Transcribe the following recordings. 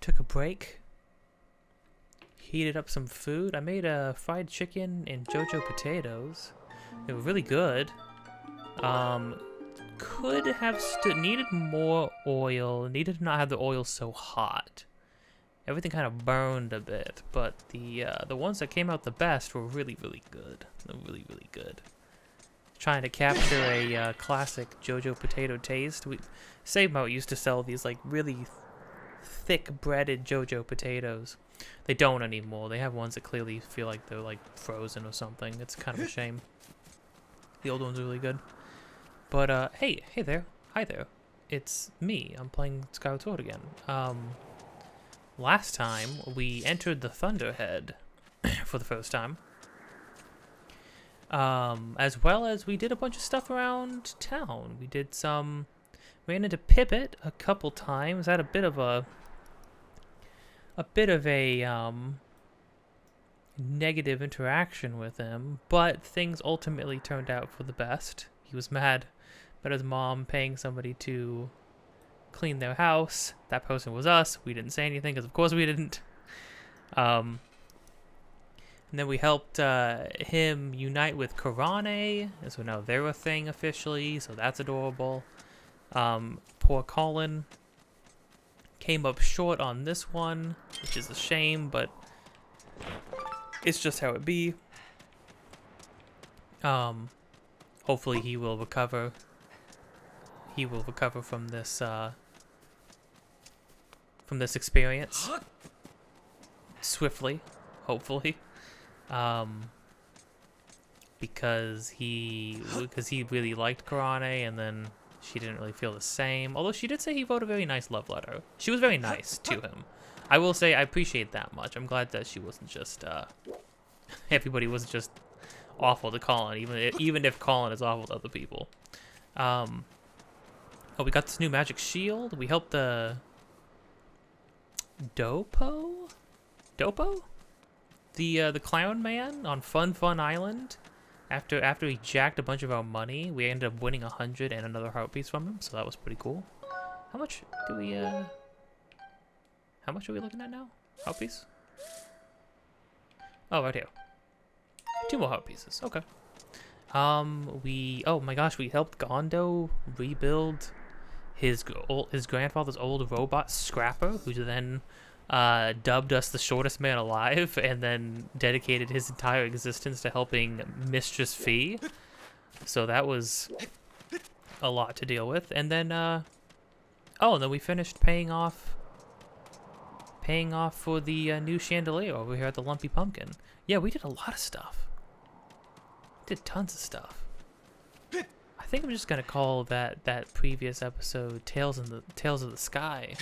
Took a break, heated up some food. I made a fried chicken and JoJo potatoes. They were really good. Could have needed more oil. Needed to not have the oil so hot. Everything kind of burned a bit, but the ones that came out the best were really, really good. They're really, really good. Trying to capture a classic JoJo potato taste. Save Mode used to sell these like really thick breaded JoJo potatoes. They don't anymore. They have ones that clearly feel like they're like frozen or something. It's kind of a shame. The old ones are really good. But hey there. Hi there. It's me. I'm playing Skyward Sword again. Last time we entered the Thunderhead for the first time. As well as we did a bunch of stuff around town. We did some ran into Pippet a couple times. Had a bit of a negative interaction with him, but things ultimately turned out for the best. He was mad about his mom paying somebody to clean their house. That person was us. We didn't say anything because of course we didn't. And then we helped him unite with Karane, and so now they're a thing officially, so that's adorable. Poor Colin came up short on this one, which is a shame, but it's just how it be. Hopefully he will recover. He will recover from this experience swiftly, hopefully. Because he really liked Karane, and then she didn't really feel the same. Although she did say he wrote a very nice love letter. She was very nice to him. I will say I appreciate that much. I'm glad that she wasn't just everybody wasn't just awful to Colin, even if Colin is awful to other people. Oh, we got this new magic shield. We helped the Dopo, the clown man on Fun Island. After he jacked a bunch of our money, we ended up winning 100 and another heart piece from him, so that was pretty cool. How much do we how much are we looking at now? Heart piece? Oh, right here. 2 more heart pieces. Okay. Oh my gosh, we helped Gondo rebuild his grandfather's old robot Scrapper, who then dubbed us the shortest man alive, and then dedicated his entire existence to helping Mistress Fee. So that was a lot to deal with. And then, and then we finished paying off for the new chandelier over here at the Lumpy Pumpkin. Yeah, we did a lot of stuff. Did tons of stuff. I think I'm just gonna call that previous episode Tales of the Sky.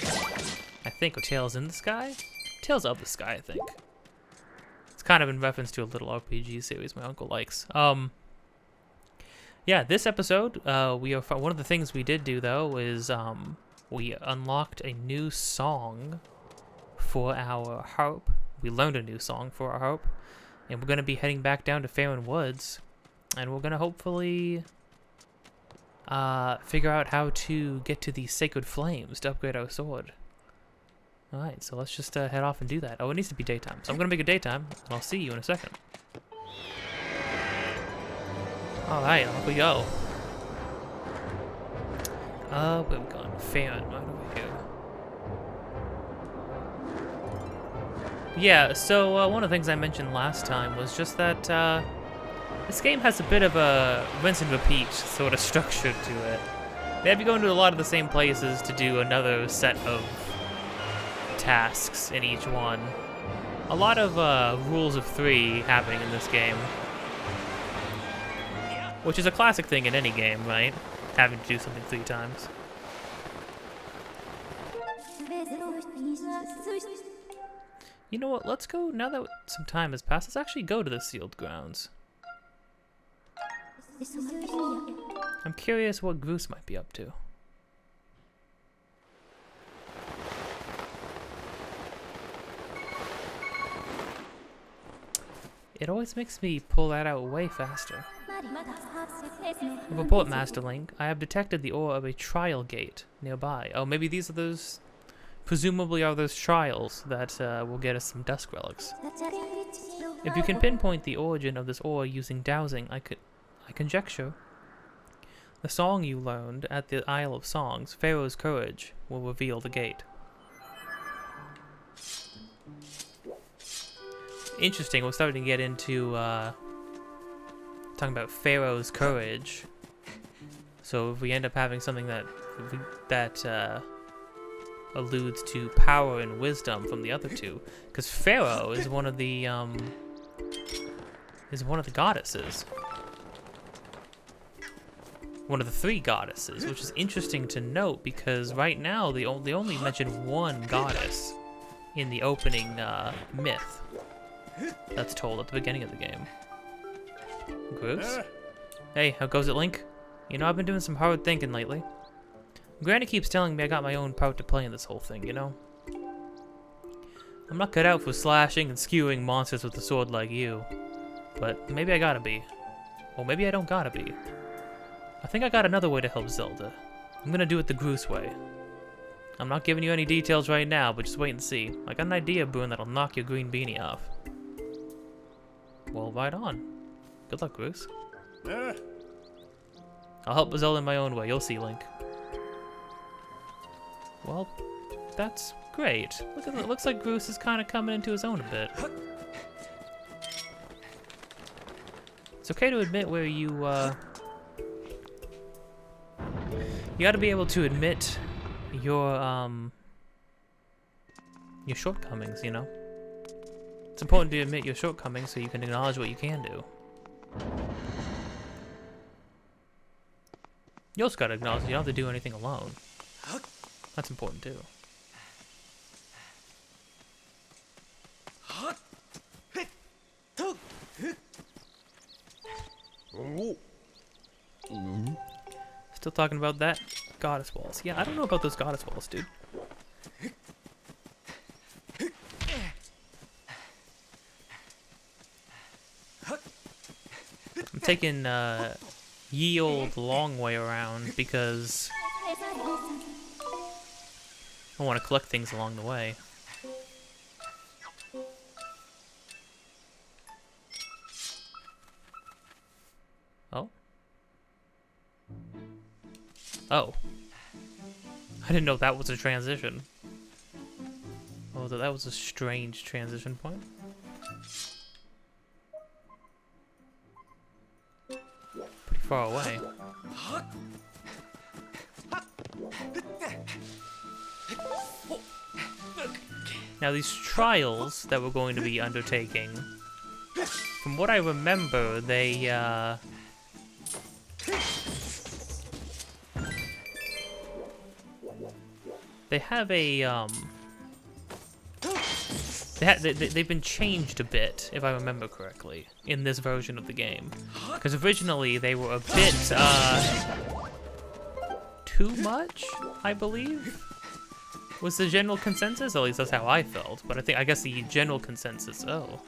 I think, or Tales in the Sky? Tales of the Sky, I think. It's kind of in reference to a little RPG series my uncle likes. Yeah, this episode, one of the things we did do though is we unlocked a new song for our harp. We learned a new song for our harp, and we're gonna be heading back down to Farron Woods, and we're gonna hopefully figure out how to get to the Sacred Flames to upgrade our sword. Alright, so let's just head off and do that. Oh, it needs to be daytime. So I'm going to make it daytime, and I'll see you in a second. Alright, off we go. Where we going? Farron, right over here. Yeah, so one of the things I mentioned last time was just that this game has a bit of a rinse and repeat sort of structure to it. They have you go into a lot of the same places to do another set of tasks in each one. A lot of rules of 3 happening in this game. Which is a classic thing in any game, right? Having to do something 3 times. You know what, let's go, now that some time has passed, let's actually go to the sealed grounds. I'm curious what Groose might be up to. It always makes me pull that out way faster. Report, Master Link. I have detected the ore of a trial gate nearby. Oh, maybe these are those... Presumably are those trials that will get us some dusk relics. If you can pinpoint the origin of this ore using dowsing, I conjecture the song you learned at the Isle of Songs, Farore's Courage, will reveal the gate. Interesting, we're starting to get into talking about Farore's Courage. So if we end up having something that alludes to power and wisdom from the other two, because Farore is one of the goddesses, one of the 3 goddesses, which is interesting to note because right now they only mention one goddess in the opening myth that's told at the beginning of the game. Groose? Hey, how goes it, Link? You know, I've been doing some hard thinking lately. Granny keeps telling me I got my own part to play in this whole thing, you know? I'm not cut out for slashing and skewing monsters with a sword like you. But maybe I gotta be. Or maybe I don't gotta be. I think I got another way to help Zelda. I'm gonna do it the Groose way. I'm not giving you any details right now, but just wait and see. I got an idea, Boone, that'll knock your green beanie off. Well, right on. Good luck, Groose. I'll help Zelda in my own way, you'll see, Link. Well, that's great. Look at it. Looks like Groose is kind of coming into his own a bit. It's okay to admit where you gotta be able to admit your shortcomings, you know? It's important to admit your shortcomings so you can acknowledge what you can do. You also gotta acknowledge you don't have to do anything alone. That's important too. Still talking about that goddess balls. Yeah, I don't know about those goddess balls, dude. I'm taking ye old long way around because I want to collect things along the way. Oh? Oh. I didn't know that was a transition. Oh, that was a strange transition point. Pretty far away. Now these trials that we're going to be undertaking, from what I remember, they have a they've been changed a bit, if I remember correctly, in this version of the game. Because originally they were a bit too much, I believe, was the general consensus. At least that's how I felt. But I guess the general consensus. Oh,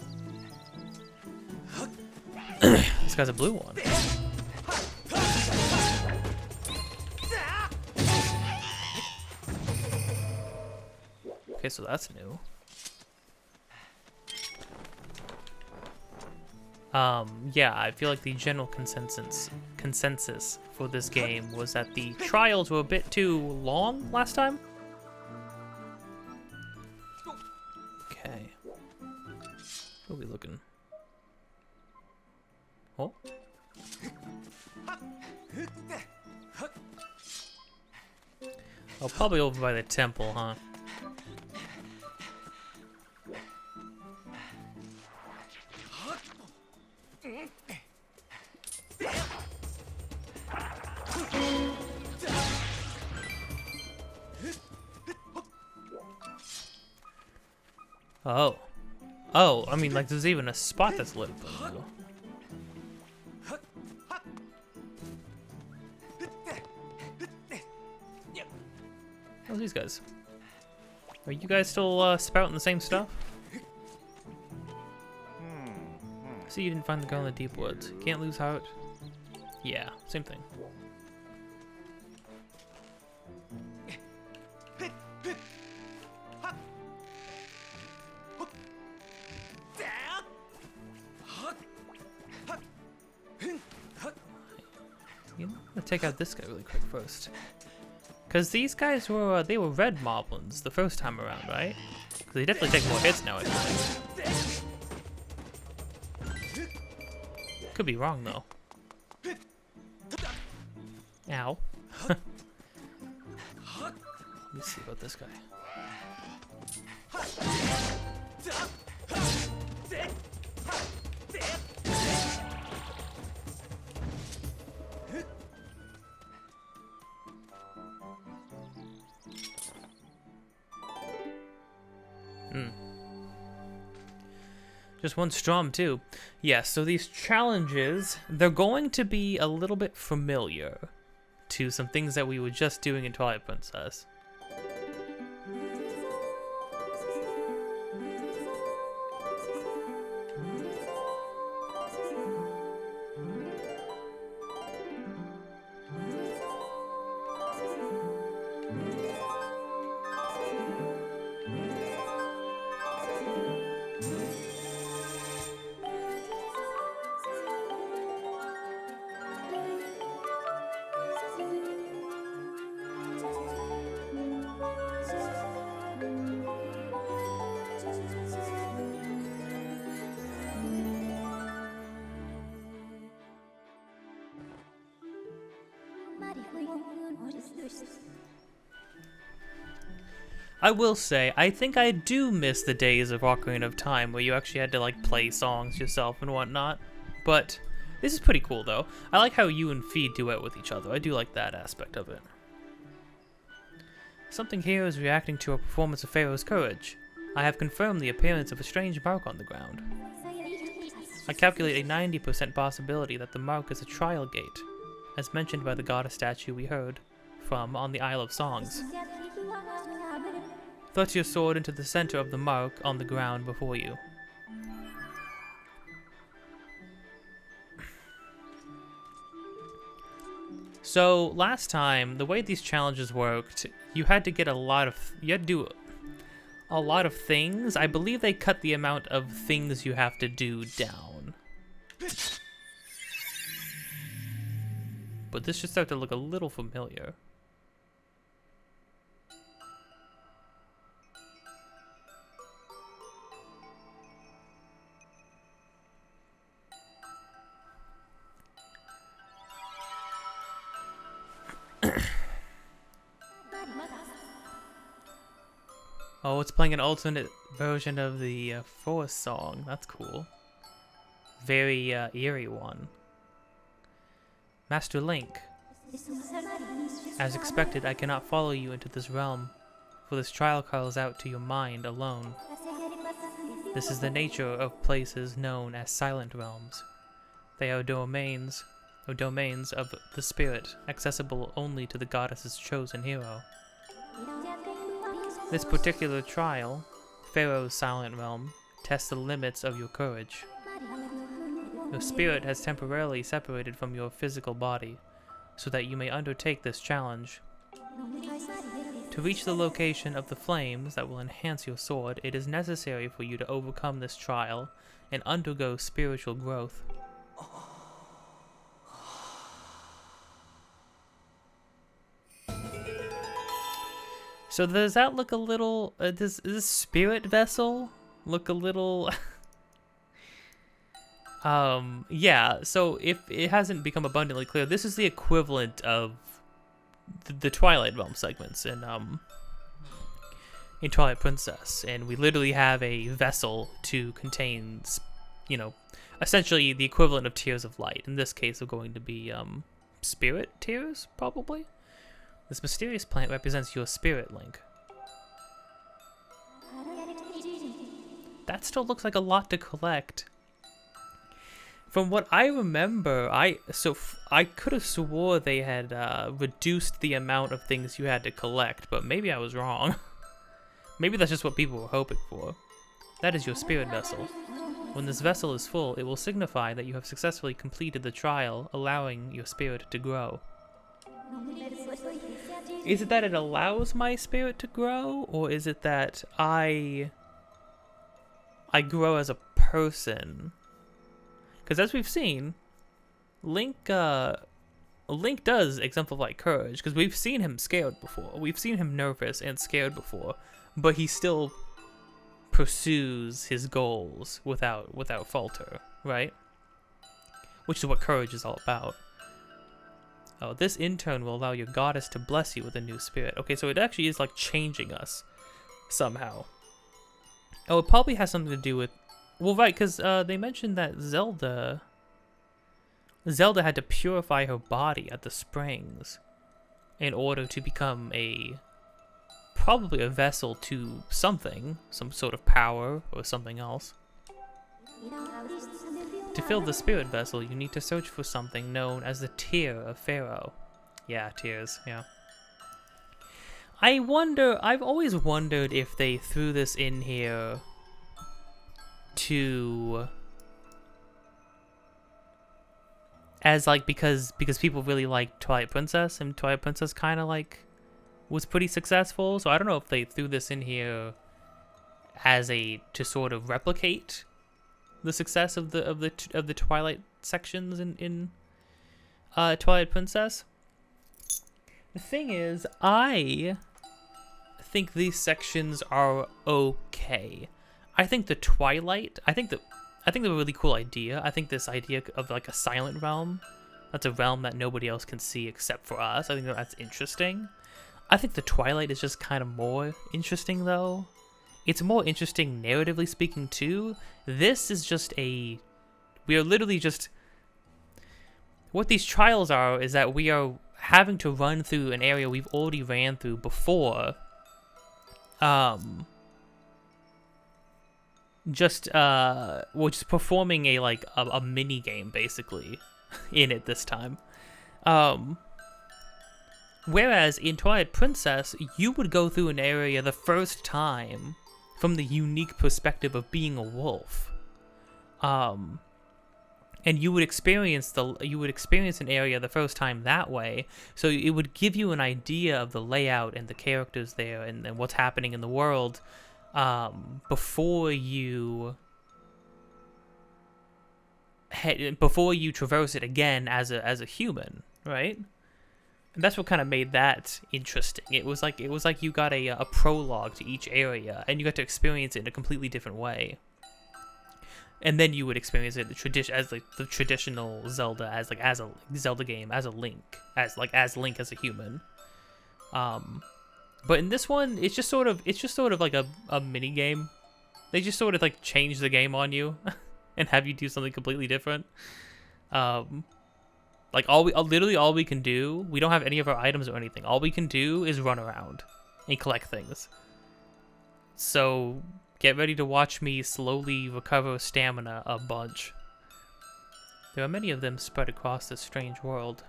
this guy's a blue one. Okay, so that's new. Yeah, I feel like the general consensus for this game was that the trials were a bit too long last time. Okay. Oh. Oh, probably over by the temple, huh? Oh. Oh, I mean, like, there's even a spot that's lit up in the middle. How's these guys? Are you guys still spouting the same stuff? See, you didn't find the girl in the deep woods. Can't lose heart. Yeah, same thing. You know, I'm gonna take out this guy really quick first. Because these guys were, they were red moblins the first time around, right? Because they definitely take more hits now, I think. Could be wrong, though. Ow. Let me see about this guy. Just one Strom too. Yes, so these challenges, they're going to be a little bit familiar to some things that we were just doing in Twilight Princess. I will say, I think I do miss the days of Ocarina of Time where you actually had to like play songs yourself and whatnot. But this is pretty cool though. I like how you and Fee duet with each other. I do like that aspect of it. Something here is reacting to a performance of Farore's courage. I have confirmed the appearance of a strange mark on the ground. I calculate a 90% possibility that the mark is a trial gate, as mentioned by the goddess statue we heard from on the Isle of Songs. Thrust your sword into the center of the mark on the ground before you. So last time, the way these challenges worked, you had to get a lot of, you had to do a lot of things. I believe they cut the amount of things you have to do down. But this should start to look a little familiar. Oh, it's playing an alternate version of the Forest song. That's cool. Very eerie one. Master Link. As expected, I cannot follow you into this realm, for this trial calls out to your mind alone. This is the nature of places known as Silent Realms. They are domains of the spirit, accessible only to the goddess's chosen hero. This particular trial, Farore's Silent Realm, tests the limits of your courage. Your spirit has temporarily separated from your physical body, so that you may undertake this challenge. To reach the location of the flames that will enhance your sword, it is necessary for you to overcome this trial and undergo spiritual growth. So does that look a little, does this spirit vessel look a little Yeah, so if it hasn't become abundantly clear, this is the equivalent of the Twilight Realm segments in Twilight Princess, and we literally have a vessel to contain, you know, essentially the equivalent of Tears of Light. In this case, they're going to be spirit tears, probably. This mysterious plant represents your spirit, Link. That still looks like a lot to collect. From what I remember, I could have swore they had reduced the amount of things you had to collect, but maybe I was wrong. Maybe that's just what people were hoping for. That is your spirit vessel. When this vessel is full, it will signify that you have successfully completed the trial, allowing your spirit to grow. Is it that it allows my spirit to grow, or is it that I grow as a person? Because as we've seen, Link does exemplify courage, because we've seen him scared before. We've seen him nervous and scared before, but he still pursues his goals without falter, right? Which is what courage is all about. Oh, this intern will allow your goddess to bless you with a new spirit. Okay, so it actually is like changing us somehow. Oh, it probably has something to do with... Well, right, because they mentioned that Zelda had to purify her body at the springs in order to become probably a vessel to something, some sort of power or something else. To fill the spirit vessel, you need to search for something known as the Tear of Farore. Yeah, tears, yeah. I've always wondered if they threw this in here as like because people really like Twilight Princess, and Twilight Princess kind of like was pretty successful, so I don't know if they threw this in here as to sort of replicate the success of the Twilight sections in Twilight Princess. The thing is, I think these sections are okay. I think the Twilight, I think they're a really cool idea. I think this idea of like a silent realm, that's a realm that nobody else can see except for us. I think that's interesting. I think the Twilight is just kind of more interesting though. It's more interesting narratively speaking too. This is just we are literally just, what these trials are is that we are having to run through an area we've already ran through before. We're just performing a mini game basically in it this time. Whereas in Twilight Princess, you would go through an area the first time from the unique perspective of being a wolf. And you would experience an area the first time that way, so it would give you an idea of the layout and the characters there and what's happening in the world before you traverse it again as a human, right? And that's what kind of made that interesting. It was like you got a prologue to each area, and you got to experience it in a completely different way. And then you would experience it as the traditional Zelda, as a Zelda game, as Link as a human. But in this one, it's just sort of like a mini game. They just sort of like change the game on you and have you do something completely different. Literally all we can do, we don't have any of our items or anything. All we can do is run around and collect things. So get ready to watch me slowly recover stamina a bunch. There are many of them spread across this strange world.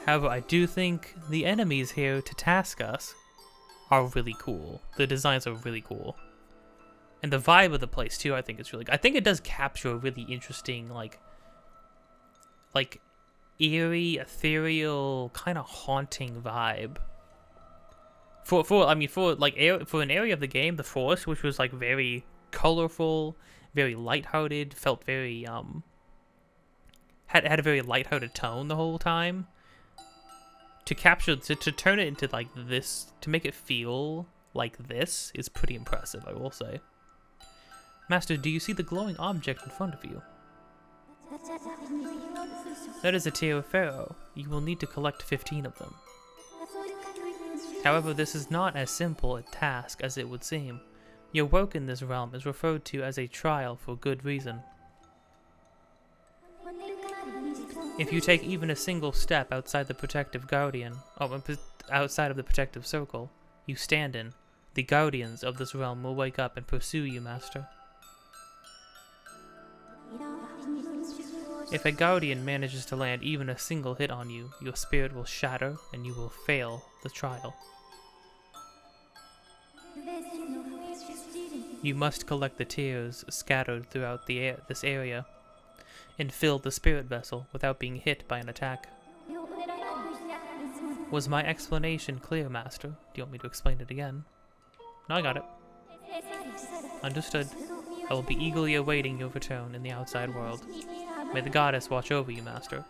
However, I do think the enemies here to task us are really cool. The designs are really cool. And the vibe of the place too, I think is really good. I think it does capture a really interesting, like eerie, ethereal, kind of haunting vibe. For an area of the game, the forest, which was like very colorful, very lighthearted, felt very had a very lighthearted tone the whole time. To turn it into like this, to make it feel like this is pretty impressive, I will say. Master, do you see the glowing object in front of you? That is a tear of Farore. You will need to collect 15 of them. However, this is not as simple a task as it would seem. Your work in this realm is referred to as a trial for good reason. If you take even a single step outside the protective guardian, outside of the protective circle you stand in, the guardians of this realm will wake up and pursue you, Master. If a guardian manages to land even a single hit on you, your spirit will shatter and you will fail the trial. You must collect the tears scattered throughout this area and fill the spirit vessel without being hit by an attack. Was my explanation clear, Master? Do you want me to explain it again? No, I got it. Understood. I will be eagerly awaiting your return in the outside world. May the goddess watch over you, Master.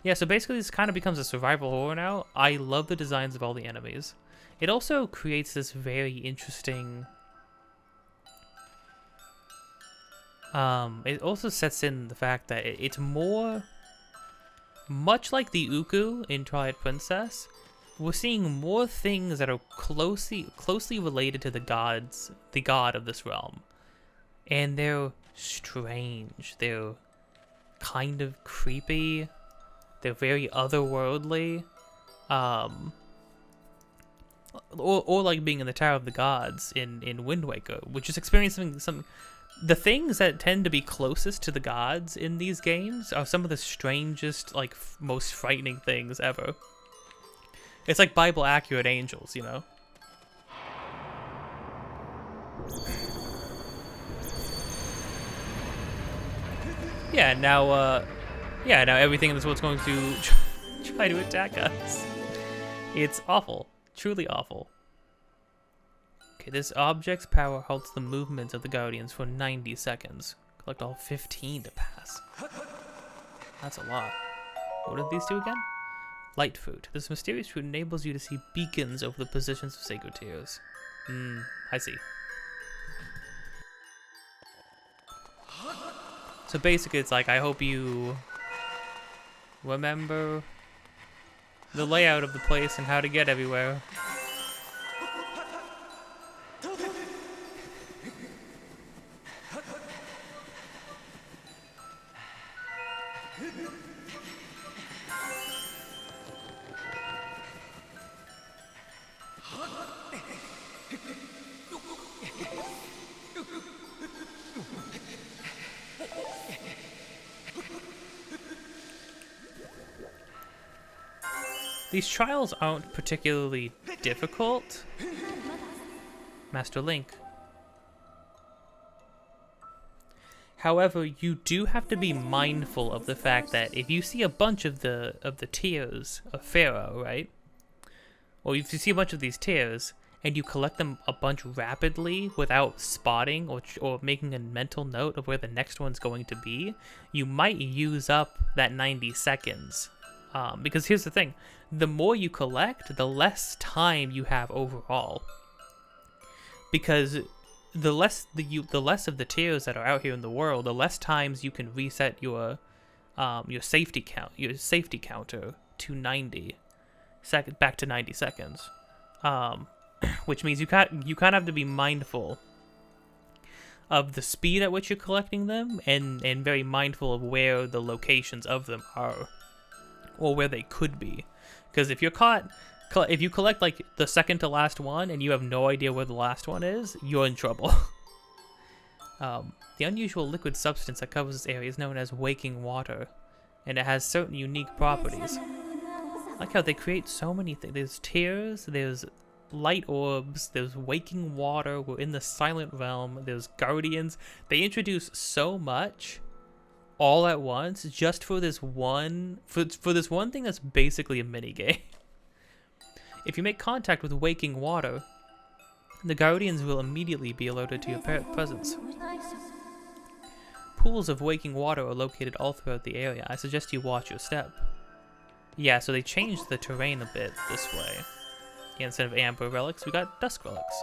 Yeah, so basically this kind of becomes a survival horror now. I love the designs of all the enemies. It also creates this very interesting... it also sets in the fact that it's more... Much like the Uku in Twilight Princess, we're seeing more things that are closely related to the god of this realm. And they're strange. They're kind of creepy. They're very otherworldly. Or like being in the Tower of the Gods in Wind Waker, which is experiencing some... The things that tend to be closest to the gods in these games are some of the strangest, like, most frightening things ever. It's like Bible-accurate angels, you know? Yeah, now everything in this world's going to try to attack us. It's awful. Truly awful. Okay, this object's power halts the movements of the Guardians for 90 seconds. Collect all 15 to pass. That's a lot. What are these two again? Light fruit. This mysterious fruit enables you to see beacons over the positions of sacred tears. I see. So basically it's like, I hope you remember the layout of the place and how to get everywhere. These trials aren't particularly difficult. Master Link. However, you do have to be mindful of the fact that if you see a bunch of the tears of Farore, right? Or if you see a bunch of these tears and you collect them a bunch rapidly without spotting or making a mental note of where the next one's going to be, you might use up that 90 seconds. Because here's the thing, the more you collect, the less time you have overall. Because the less of the tears that are out here in the world, the less times you can reset your safety counter to 90 back to 90 seconds. Which means you kind of have to be mindful of the speed at which you're collecting them, and very mindful of where the locations of them are. Or where they could be, because if you're if you collect like the second to last one and you have no idea where the last one is, you're in trouble. The unusual liquid substance that covers this area is known as waking water, and it has certain unique properties. I like how they create so many things. There's tears, there's light orbs, there's waking water, we're in the silent realm, there's guardians. They introduce so much all at once, just for this one thing that's basically a mini game. If you make contact with waking water, the guardians will immediately be alerted to your presence. Pools of waking water are located all throughout the area. I suggest you watch your step. Yeah, so they changed the terrain a bit this way. Yeah, instead of amber relics, we got dusk relics.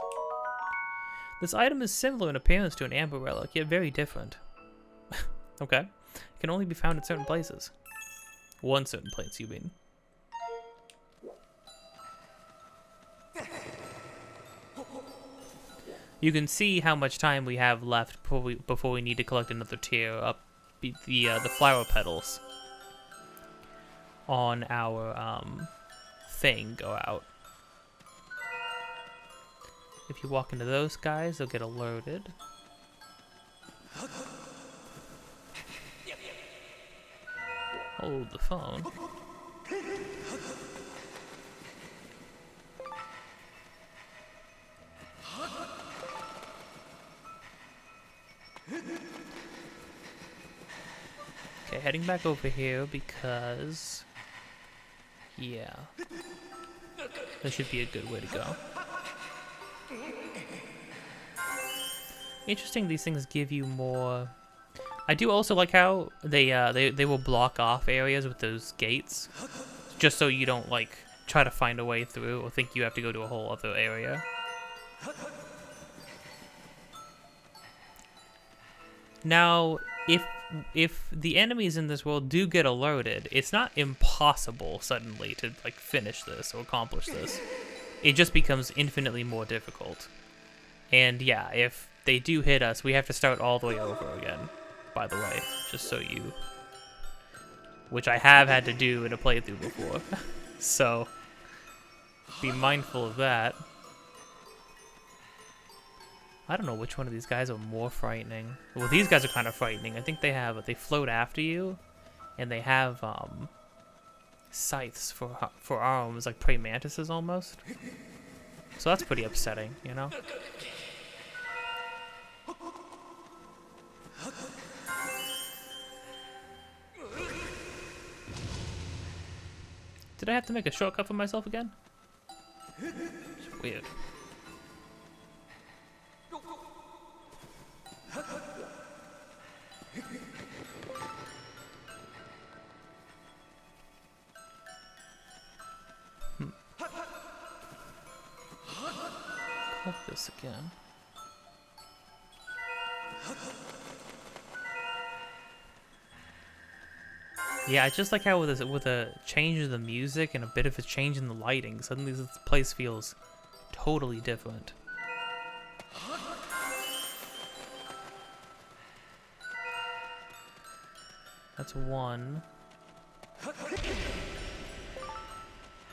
This item is similar in appearance to an amber relic, yet very different. Okay. It can only be found in certain places. One certain place, you mean. You can see how much time we have left before we need to collect another tier up the flower petals on our thing go out. If you walk into those guys, they'll get alerted. Hold the phone. Okay, heading back over here because... yeah. That should be a good way to go. Interesting, these things give you more... I do also like how they will block off areas with those gates. Just so you don't, like, try to find a way through or think you have to go to a whole other area. Now, if the enemies in this world do get alerted, it's not impossible suddenly to like finish this or accomplish this. It just becomes infinitely more difficult. And yeah, if they do hit us, we have to start all the way over again, by the way, just so you... which I have had to do in a playthrough before. So, be mindful of that. I don't know which one of these guys are more frightening. Well, these guys are kind of frightening. I think they float after you, and they have scythes for arms, like praying mantises almost. So that's pretty upsetting, you know? Did I have to make a shortcut for myself again? It's weird. Click this again. Yeah, I just like how with a change in the music and a bit of a change in the lighting, suddenly this place feels totally different. That's 1,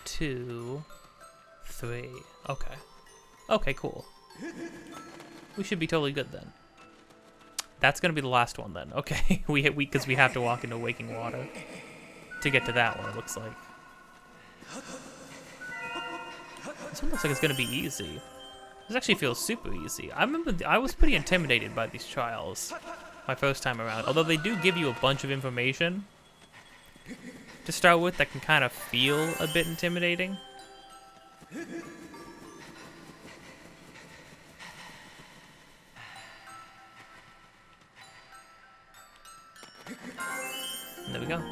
2, 3. Okay. Okay, cool. We should be totally good then. That's gonna be the last one then. Okay, because we have to walk into waking water to get to that one. It looks like this one looks like it's gonna be easy. This actually feels super easy. I remember I was pretty intimidated by these trials my first time around. Although they do give you a bunch of information to start with that can kind of feel a bit intimidating. And there we go.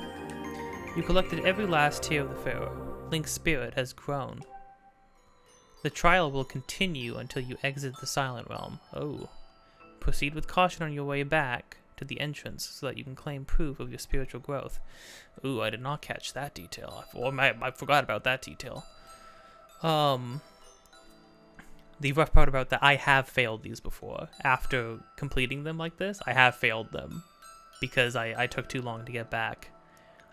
You collected every last tear of the Farore. Link's spirit has grown. The trial will continue until you exit the Silent Realm. Oh. Proceed with caution on your way back to the entrance so that you can claim proof of your spiritual growth. Ooh, I did not catch that detail. I forgot about that detail. The rough part about that, I have failed these before. After completing them like this, I have failed them because I took too long to get back.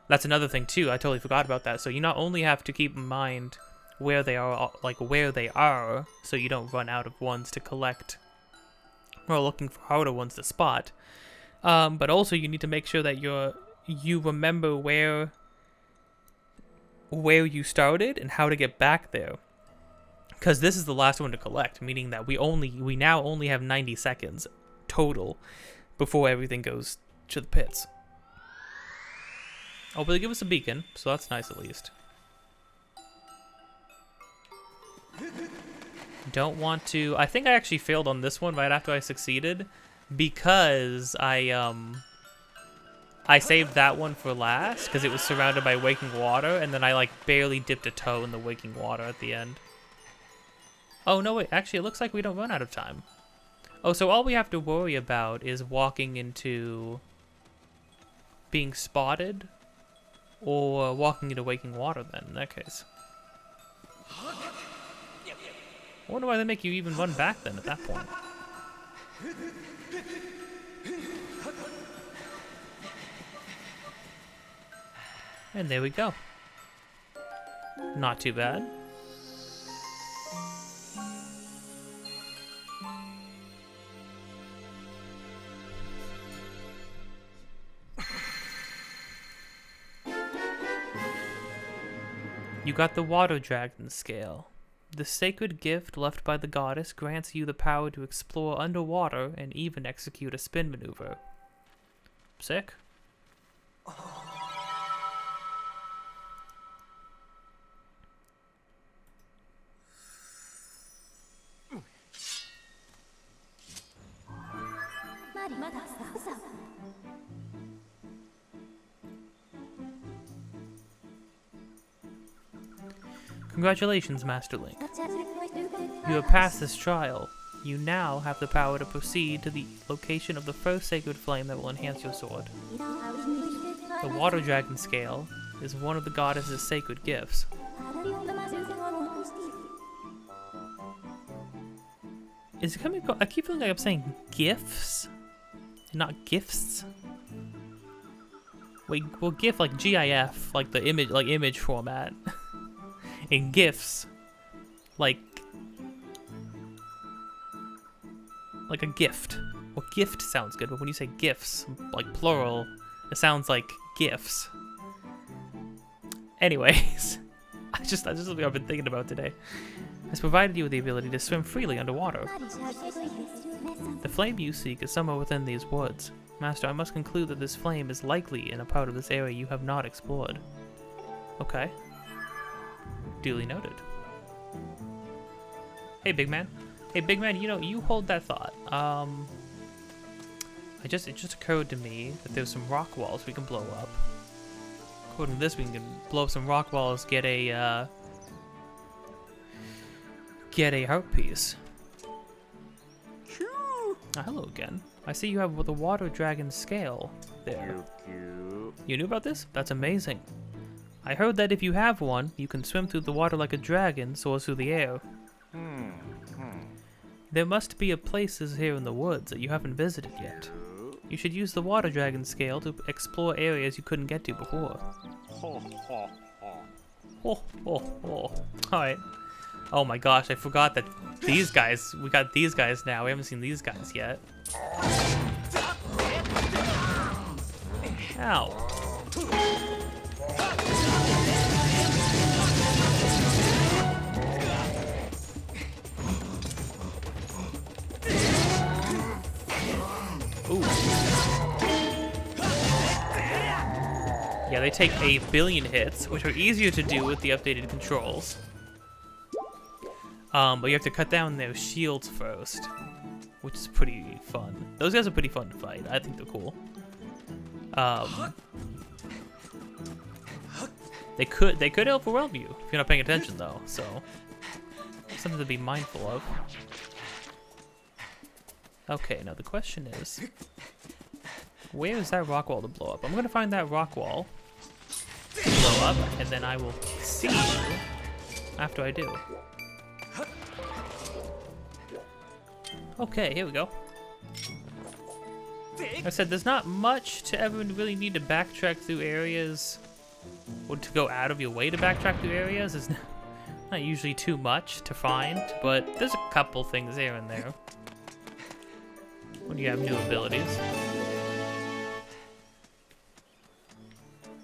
That's another thing too, I totally forgot about that. So you not only have to keep in mind where they are, so you don't run out of ones to collect or looking for harder ones to spot, but also you need to make sure that you remember where you started and how to get back there. Because this is the last one to collect, meaning that we now only have 90 seconds total before everything goes to the pits. Oh, but they give us a beacon, so that's nice at least. Don't want to... I think I actually failed on this one right after I succeeded because I saved that one for last because it was surrounded by waking water, and then I like barely dipped a toe in the waking water at the end. Oh, no, wait. Actually, it looks like we don't run out of time. Oh, so all we have to worry about is walking into being spotted or walking into waking water then, in that case. I wonder why they make you even run back then at that point. And there we go. Not too bad. You got the Water Dragon Scale. The sacred gift left by the goddess grants you the power to explore underwater and even execute a spin maneuver. Sick. Congratulations, Master Link. You have passed this trial. You now have the power to proceed to the location of the first sacred flame that will enhance your sword. The Water Dragon Scale is one of the goddess's sacred gifts. Is it coming? I keep feeling like I'm saying gifts, and not gifts. Wait, well, GIF like GIF, like the image, like image format. And gifts, like a gift. Well, gift sounds good, but when you say gifts, like plural, it sounds like gifts. Anyways, that's just something I've been thinking about today. Has provided you with the ability to swim freely underwater. The flame you seek is somewhere within these woods. Master, I must conclude that this flame is likely in a part of this area you have not explored. Okay. Duly noted. Hey, big man. Hey, big man, you know, you hold that thought. It just occurred to me that there's some rock walls we can blow up. According to this, we can blow up some rock walls, get a heart piece. Hello again. I see you have the Water Dragon Scale there. You knew about this? That's amazing. I heard that if you have one, you can swim through the water like a dragon, soar through the air. There must be places here in the woods that you haven't visited yet. You should use the Water Dragon Scale to explore areas you couldn't get to before. Alright. Oh my gosh, I forgot that these guys, we got these guys now. We haven't seen these guys yet. Ow. Ooh. Yeah, they take 1 billion hits, which are easier to do with the updated controls. But you have to cut down their shields first, which is pretty fun. Those guys are pretty fun to fight. I think they're cool. They could overwhelm you if you're not paying attention, though. So something to be mindful of. Okay, now the question is, where is that rock wall to blow up? I'm gonna find that rock wall, blow up, and then I will see you after I do. Okay, here we go. Like I said, there's not much to ever really need to backtrack through areas, or to go out of your way to backtrack through areas. There's not usually too much to find, but there's a couple things here and there when you have new abilities.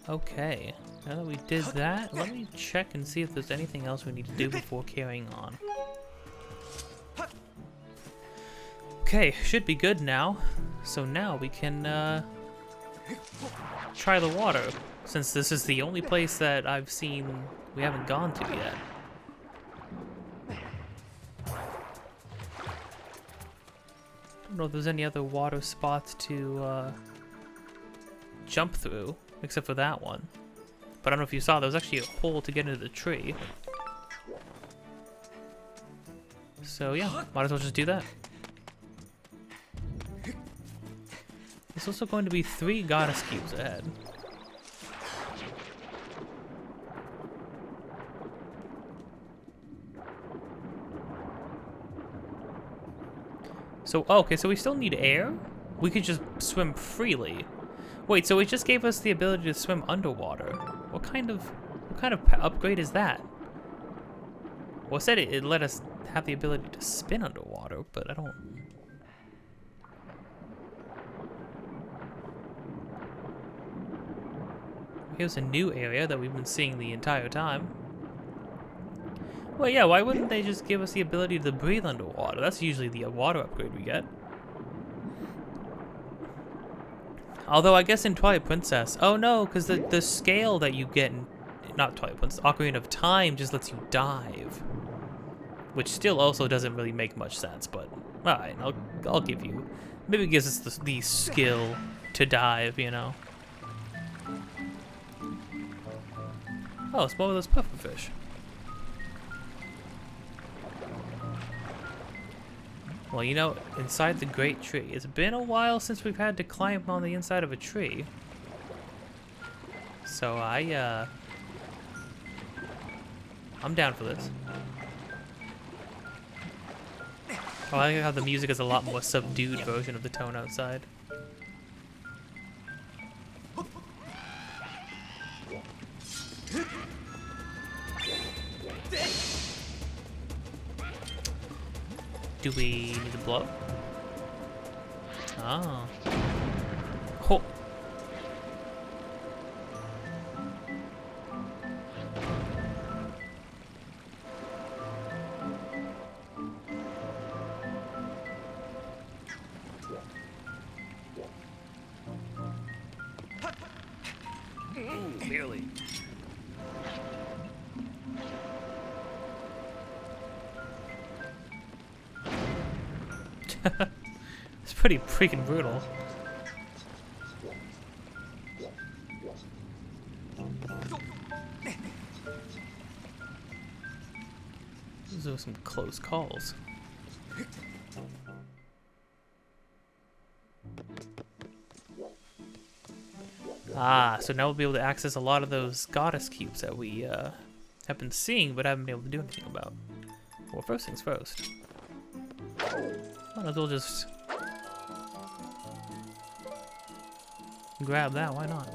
Okay, now that we did that, let me check and see if there's anything else we need to do before carrying on. Okay, should be good now. So now we can try the water, since this is the only place that I've seen we haven't gone to yet. Don't know if there's any other water spots to jump through, except for that one. But I don't know if you saw, there was actually a hole to get into the tree. So yeah, might as well just do that. There's also going to be 3 goddess cubes ahead. So, okay, so we still need air? We could just swim freely. Wait, so it just gave us the ability to swim underwater. What kind of upgrade is that? Well, it said it let us have the ability to spin underwater, but I don't... Here's a new area that we've been seeing the entire time. Well, yeah, why wouldn't they just give us the ability to breathe underwater? That's usually the water upgrade we get. Although, I guess in Twilight Princess... Oh, no, because the scale that you get in... Not Twilight Princess, Ocarina of Time just lets you dive. Which still also doesn't really make much sense, but... Alright, I'll give you... Maybe it gives us the skill to dive, you know? Oh, it's more of those pufferfish. Well, you know, inside the Great Tree. It's been a while since we've had to climb on the inside of a tree. So I'm down for this. Oh, I like how the music is a lot more subdued version of the tone outside. Do we need to blow? Oh. Oh. Ooh, barely. It's pretty freaking brutal. Those are some close calls. Ah, so now we'll be able to access a lot of those goddess cubes that we have been seeing but haven't been able to do anything about. Well, first things first. Might as well just grab that, why not?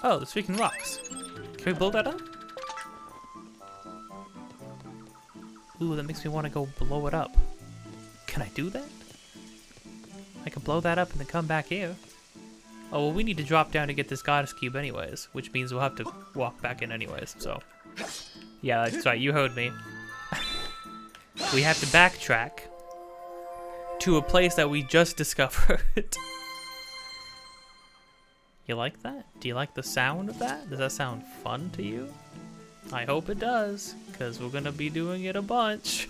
Oh, the freaking rocks. Can we blow that up? Ooh, that makes me want to go blow it up. Can I do that? I can blow that up and then come back here. Oh, well, we need to drop down to get this goddess cube anyways, which means we'll have to walk back in anyways, so. Yeah, that's right, you heard me. We have to backtrack to a place that we just discovered. You like that? Do you like the sound of that? Does that sound fun to you? I hope it does, because we're gonna be doing it a bunch.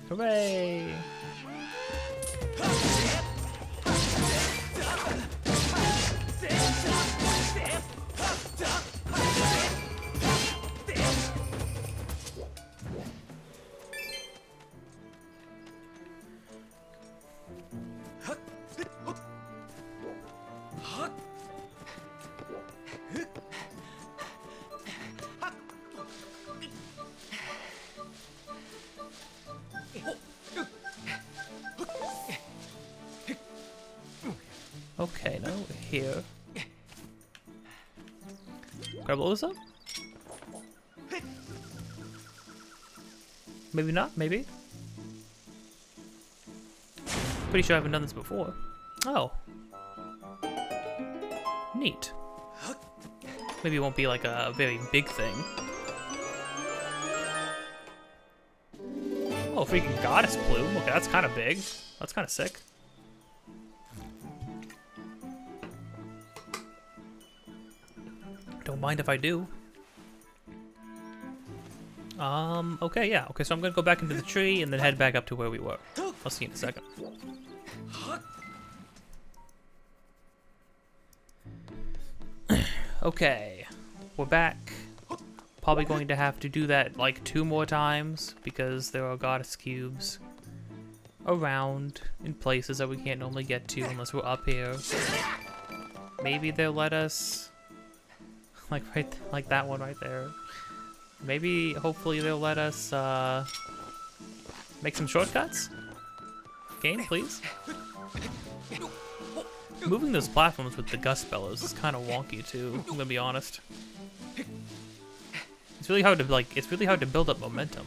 Hooray! Okay, now we're here. Can I blow this up? Maybe not, maybe. Pretty sure I haven't done this before. Oh. Neat. Maybe it won't be like a very big thing. Oh, freaking goddess plume. Okay, that's kind of big. That's kind of sick. Don't mind if I do. Okay, yeah. Okay, so I'm gonna go back into the tree and then head back up to where we were. I'll see you in a second. Okay, we're back. Probably going to have to do that like 2 more times because there are goddess cubes around in places that we can't normally get to unless we're up here. Maybe they'll let us, like that one right there. Maybe, hopefully they'll let us make some shortcuts. Game, please. Moving those platforms with the gust bellows is kind of wonky too. I'm gonna be honest. It's really hard to build up momentum.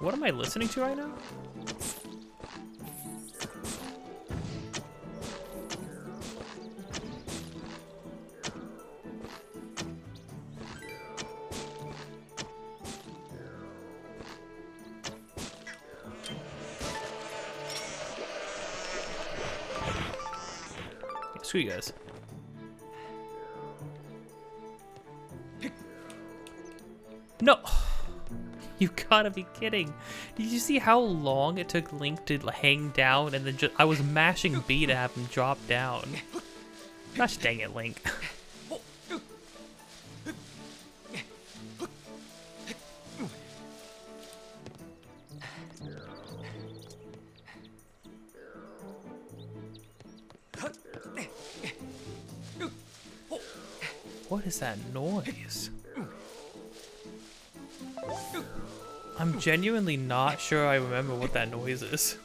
What am I listening to right now? Screw you guys. No! You gotta be kidding. Did you see how long it took Link to hang down and then I was mashing B to have him drop down. Gosh dang it, Link. What is that noise? I'm genuinely not sure I remember what that noise is.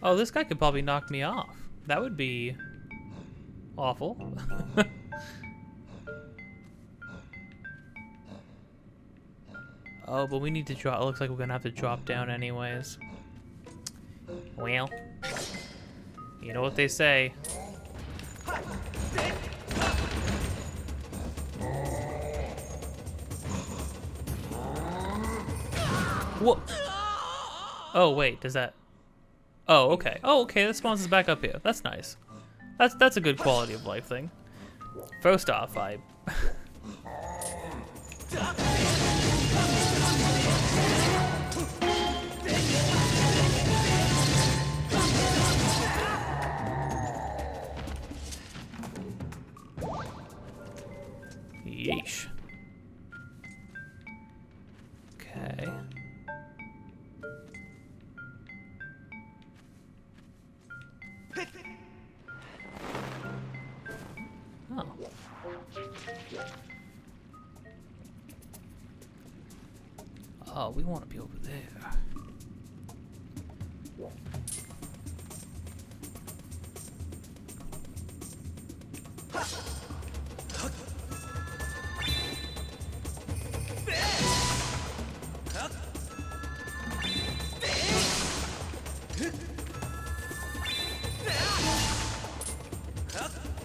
Oh, this guy could probably knock me off. That would be awful. Oh, but we need to drop. It looks like we're gonna have to drop down anyways. Well, you know what they say. What? Oh wait, does that? Oh okay. Oh okay, that spawns us back up here. That's nice. That's a good quality of life thing. First off, I. Yeesh. Okay. Oh. Oh, we want to be over there.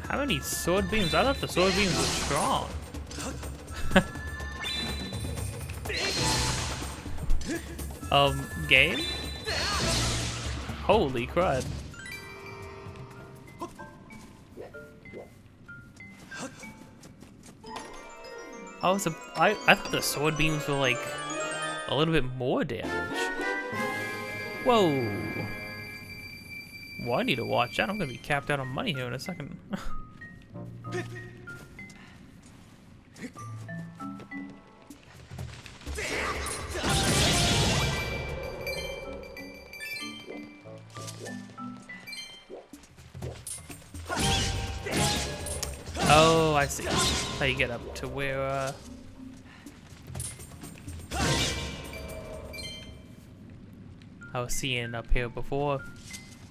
How many sword beams? I thought the sword beams were strong. Game? Holy crud. I thought the sword beams were like a little bit more damage. Whoa. Well, I need to watch out. I'm gonna be capped out on money here in a second. Oh, I see. How you get up to where, I was seeing up here before.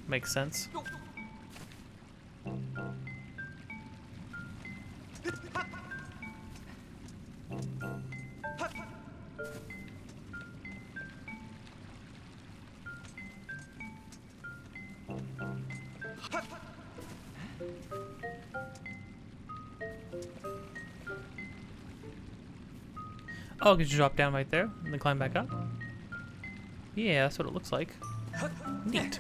Makes sense. Oh, could you drop down right there and then climb back up? Yeah, that's what it looks like. Neat.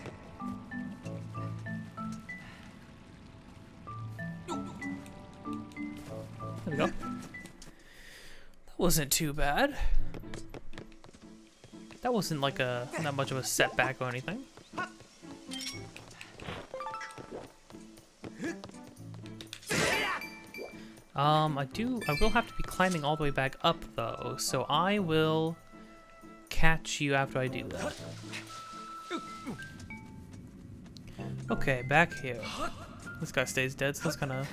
There we go. That wasn't too bad. That wasn't like not much of a setback or anything. I will have to be climbing all the way back up though, so I will catch you after I do that. Okay, back here. This guy stays dead, so that's kind of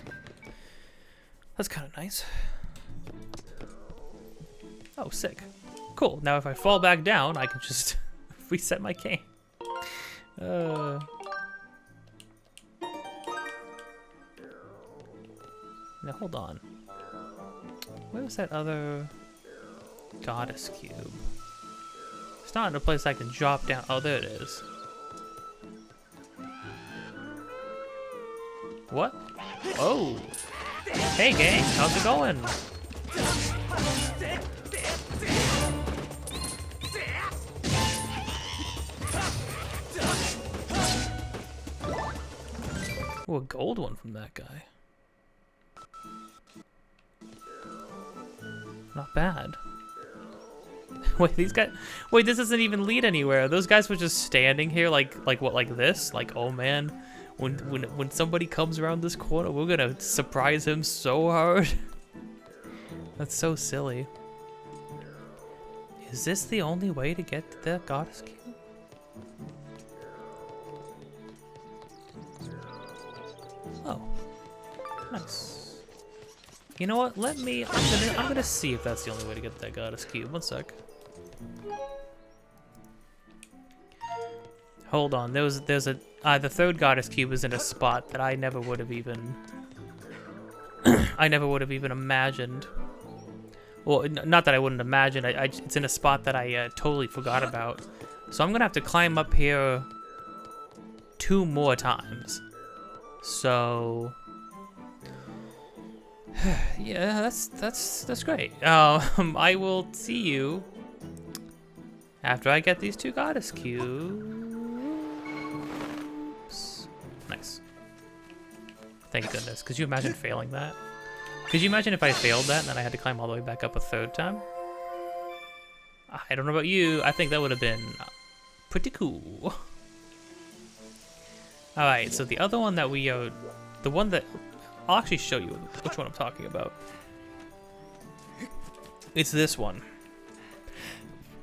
nice. Oh, sick. Cool. Now if I fall back down, I can just reset my game. Now hold on. Where was that other goddess cube? It's not in a place I can drop down. Oh, there it is. What? Oh! Hey gang, how's it going? Ooh, a gold one from that guy. Not bad. Wait, these guys. Wait, this doesn't even lead anywhere. Those guys were just standing here, like what, like this? Like, oh man, when somebody comes around this corner, we're gonna surprise him so hard. That's so silly. Is this the only way to get to the goddess cube? Oh, nice. You know what? I'm gonna see if that's the only way to get that goddess cube. One sec. Hold on. There's a the third goddess cube is in a spot that I never would have even imagined. Well, not that I wouldn't imagine. It's in a spot that I totally forgot about. So I'm gonna have to climb up here 2 more times. So. Yeah, that's great. I will see you after I get these 2 goddess cubes. Nice. Thank goodness. Could you imagine failing that? Could you imagine if I failed that and then I had to climb all the way back up a 3rd time? I don't know about you. I think that would have been pretty cool. All right. So the other one that the one that. I'll actually show you which one I'm talking about. It's this one.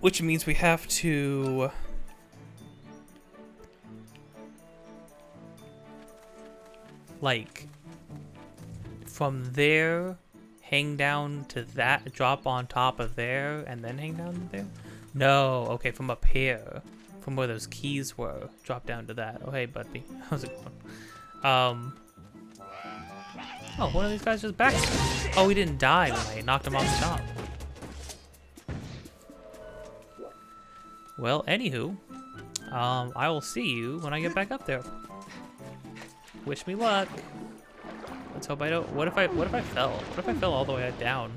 Which means we have to... like... from there, hang down to that, drop on top of there, and then hang down to there? No, okay, from up here. From where those keys were. Drop down to that. Oh, hey, buddy. How's it going? Oh, one of these guys just back. Oh, he didn't die when I knocked him off the top. Well, anywho, I will see you when I get back up there. Wish me luck. Let's hope I don't. What if I fell? What if I fell all the way down?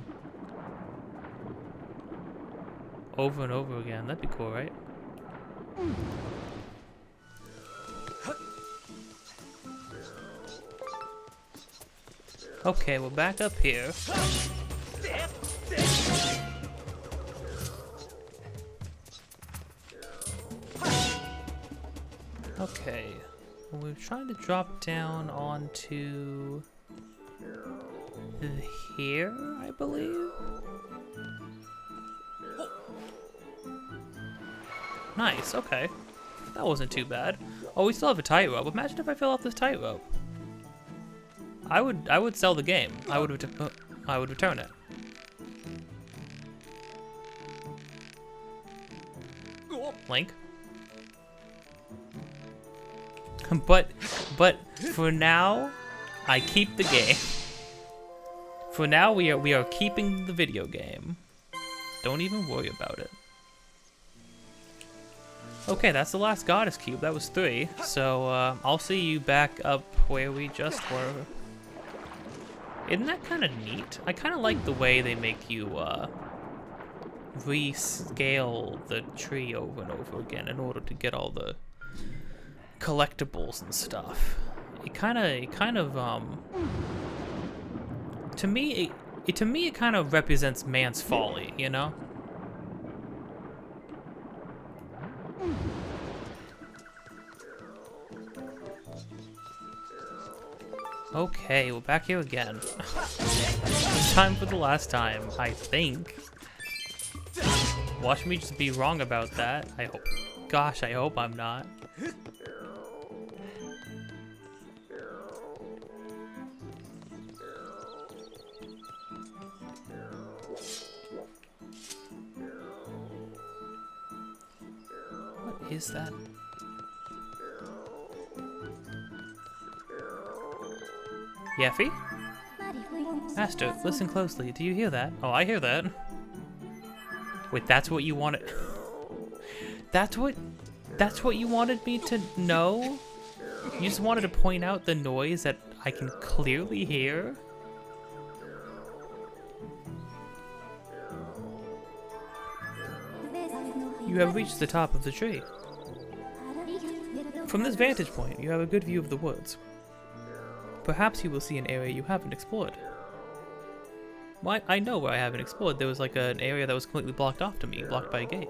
Over and over again. That'd be cool, right? Okay, we're back up here. Okay, we're trying to drop down onto here, I believe. Nice, okay. That wasn't too bad. Oh, we still have a tightrope. Imagine if I fell off this tightrope. I would sell the game. I would return it. Link. but for now, I keep the game. For now, we are keeping the video game. Don't even worry about it. Okay, that's the last goddess cube. That was 3. So I'll see you back up where we just were. Isn't that kind of neat? I kind of like the way they make you rescale the tree over and over again in order to get all the collectibles and stuff. It kind of to me, to me, it kind of represents man's folly, you know? Okay, we're back here again. Time for the last time, I think. Watch me just be wrong about that. I hope. Gosh, I hope I'm not. What is that? Yeffy? Master, listen closely. Do you hear that? Oh, I hear that. Wait, that's what you wanted? That's what you wanted me to know? You just wanted to point out the noise that I can clearly hear? You have reached the top of the tree. From this vantage point, you have a good view of the woods. Perhaps you will see an area you haven't explored. Well, I know where I haven't explored. There was like an area that was completely blocked off to me, blocked by a gate.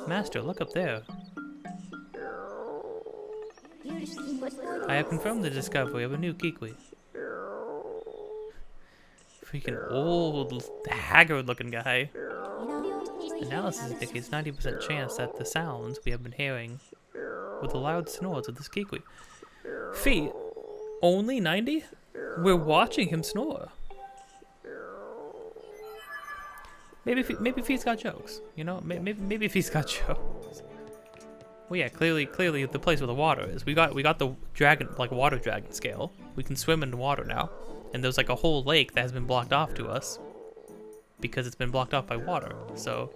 Master, look up there. I have confirmed the discovery of a new Kikwi. Freaking old, haggard-looking guy. Analysis indicates 90% chance that the sounds we have been hearing were the loud snores of this Kikwi. Fee, only 90? We're watching him snore. Maybe Fee's got jokes, you know? Maybe Fee's got jokes. Well, yeah, clearly the place where the water is. We got the dragon, like water dragon scale. We can swim in the water now, and there's like a whole lake that has been blocked off to us because it's been blocked off by water. So,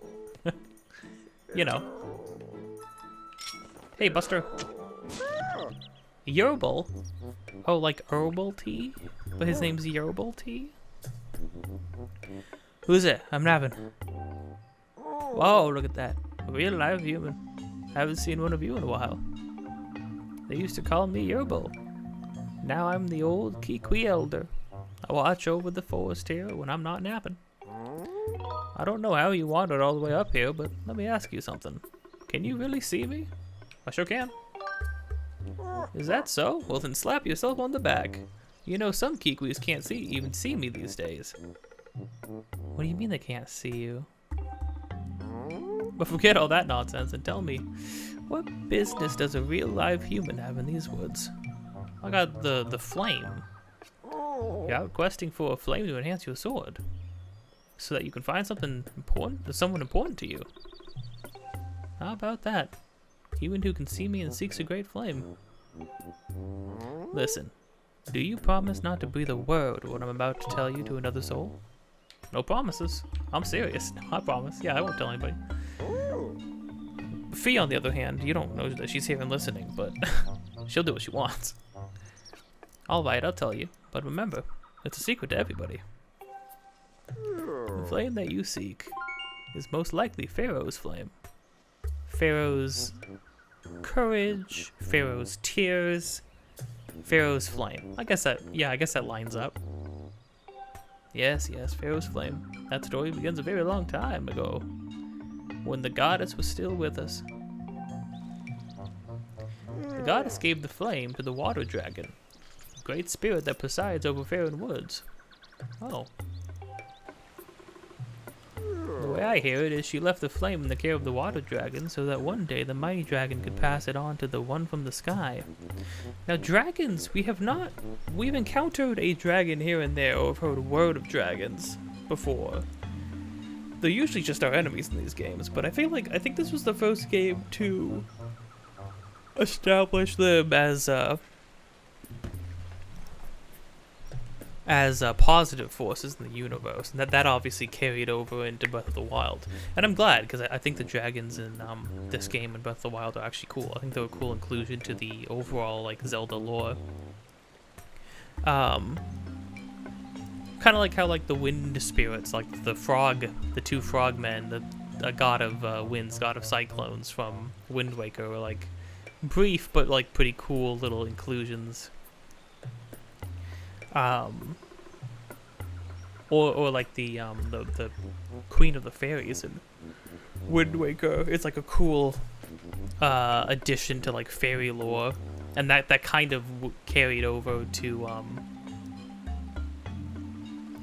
you know. Hey, Buster. Yerbal? Oh, like herbal tea? But his name's Yerbal tea? Who's it? I'm napping. Whoa, look at that. A real live human. Haven't seen one of you in a while. They used to call me Yerbal. Now I'm the old Kikwi elder. I watch over the forest here when I'm not napping. I don't know how you wandered all the way up here, but let me ask you something. Can you really see me? I sure can. Is that so? Well then slap yourself on the back. You know some Kikwis can't even see me these days. What do you mean they can't see you? But forget all that nonsense and tell me, what business does a real live human have in these woods? I got the flame. You're out questing for a flame to enhance your sword. So that you can find something important, someone important to you. How about that? Human who can see me and seeks a great flame. Listen, do you promise not to breathe a word of what I'm about to tell you to another soul? No promises. I'm serious. No, I promise. Yeah, I won't tell anybody. Fee, on the other hand, you don't know that she's here and listening, but she'll do what she wants. Alright, I'll tell you. But remember, it's a secret to everybody. The flame that you seek is most likely Farore's flame. Farore's courage, Farore's tears, Farore's flame. I guess that lines up. Yes, Farore's flame. That story begins a very long time ago, when the goddess was still with us. The goddess gave the flame to the water dragon, a great spirit that presides over Faron Woods. Oh. The way I hear it is she left the flame in the care of the water dragon so that one day the mighty dragon could pass it on to the one from the sky. Now dragons, we've encountered a dragon here and there, or have heard word of dragons before. They're usually just our enemies in these games, but I think this was the first game to establish them as positive forces in the universe, and that obviously carried over into Breath of the Wild. And I'm glad, because I think the dragons in this game and Breath of the Wild are actually cool. I think they're a cool inclusion to the overall like Zelda lore. Kind of like how like the wind spirits, like the two frogmen, the god of winds, god of cyclones from Wind Waker, were like brief but like pretty cool little inclusions. Or like the Queen of the Fairies in Wind Waker. It's like a cool addition to like fairy lore, and that kind of carried over to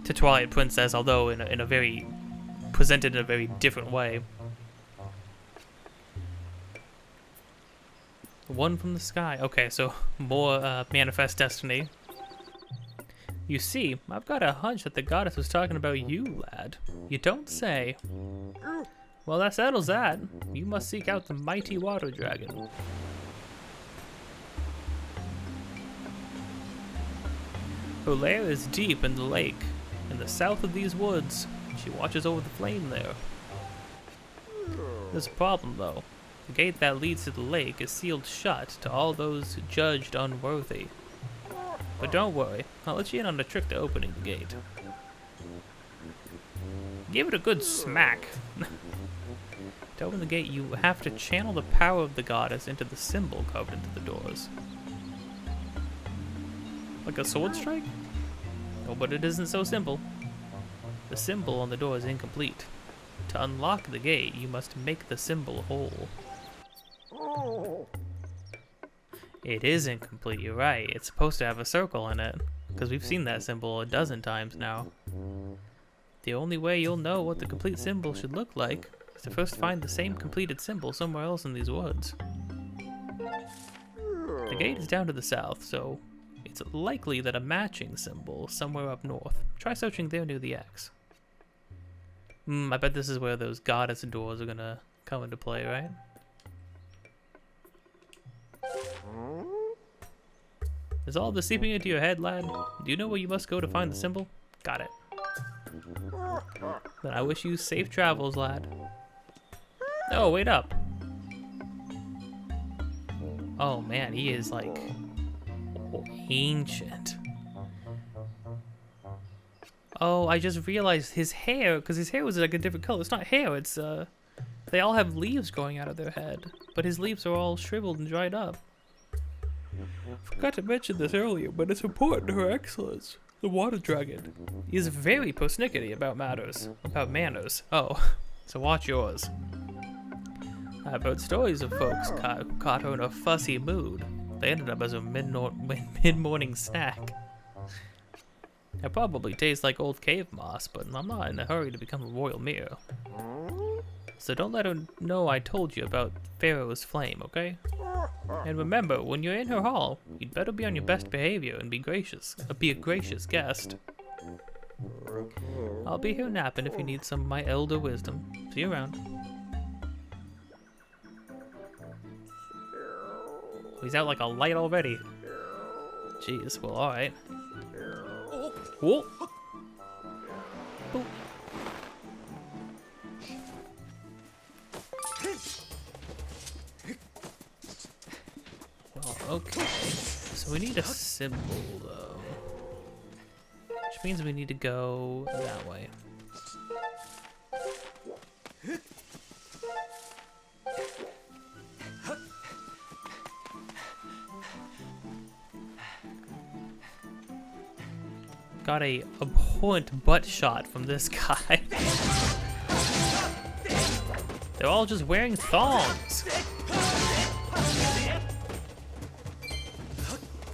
Twilight Princess, although in a very presented in a very different way. One from the sky. Okay, so more Manifest Destiny. You see, I've got a hunch that the goddess was talking about you, lad. You don't say. Well, that settles that. You must seek out the mighty water dragon. Her lair is deep in the lake, in the south of these woods. She watches over the flame there. There's a problem, though. The gate that leads to the lake is sealed shut to all those judged unworthy. But don't worry, I'll let you in on a trick to opening the gate. Give it a good smack. To open the gate, you have to channel the power of the goddess into the symbol carved into the doors. Like a sword strike? Oh, but it isn't so simple. The symbol on the door is incomplete. To unlock the gate, you must make the symbol whole. It is incomplete, you're right. It's supposed to have a circle in it, because we've seen that symbol a dozen times now. The only way you'll know what the complete symbol should look like is to first find the same completed symbol somewhere else in these woods. The gate is down to the south, so it's likely that a matching symbol is somewhere up north. Try searching there near the X. I bet this is where those goddess doors are gonna come into play, right? Is all this seeping into your head, lad? Do you know where you must go to find the symbol? Got it. Then I wish you safe travels, lad. Oh, wait up. Oh man, he is like ancient. Oh, I just realized his hair, because his hair was like a different color. It's not hair, it's they all have leaves growing out of their head, but his leaves are all shriveled and dried up. Forgot to mention this earlier, but it's important to Her Excellence, the Water Dragon. He is very persnickety about manners. Oh, so watch yours. I've heard stories of folks who caught her in a fussy mood. They ended up as a mid-morning snack. It probably tastes like old cave moss, but I'm not in a hurry to become a royal mirror. So don't let her know I told you about Farore's flame, okay? And remember, when you're in her hall, you'd better be on your best behavior and be a gracious guest. I'll be here napping if you need some of my elder wisdom. See you around. He's out like a light already. Jeez, well, alright. Whoa! Boop. Well, okay. So we need a symbol, though. Which means we need to go that way. Got a abhorrent butt shot from this guy. They're all just wearing thongs.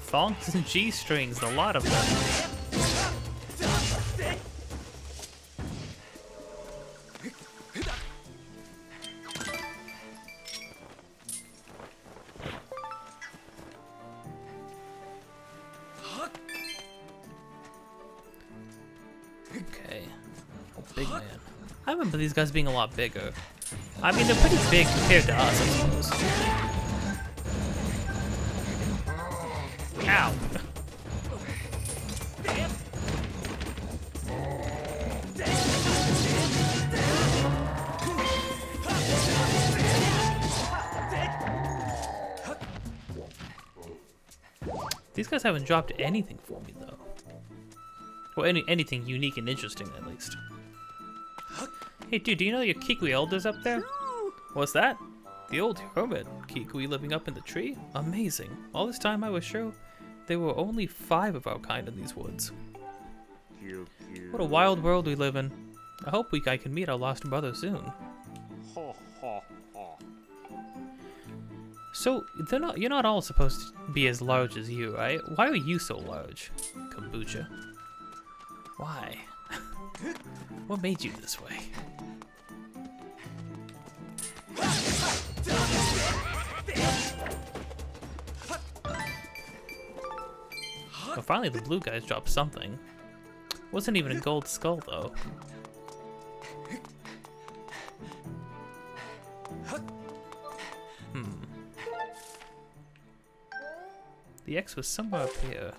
Thongs and G-strings, a lot of them. Okay. Oh, big man. I remember these guys being a lot bigger. I mean, they're pretty big compared to us, I suppose. Ow! These guys haven't dropped anything for me, though. Well, anything unique and interesting, at least. Hey, dude, do you know your Kikwi elders up there? What's that? The old hermit Kikwi living up in the tree? Amazing. All this time I was sure there were only 5 of our kind in these woods. What a wild world we live in. I hope I can meet our lost brother soon. So, you're not all supposed to be as large as you, right? Why are you so large, Kombucha? Why? What made you this way? Well, finally the blue guys dropped something. Wasn't even a gold skull, though. The X was somewhere up here.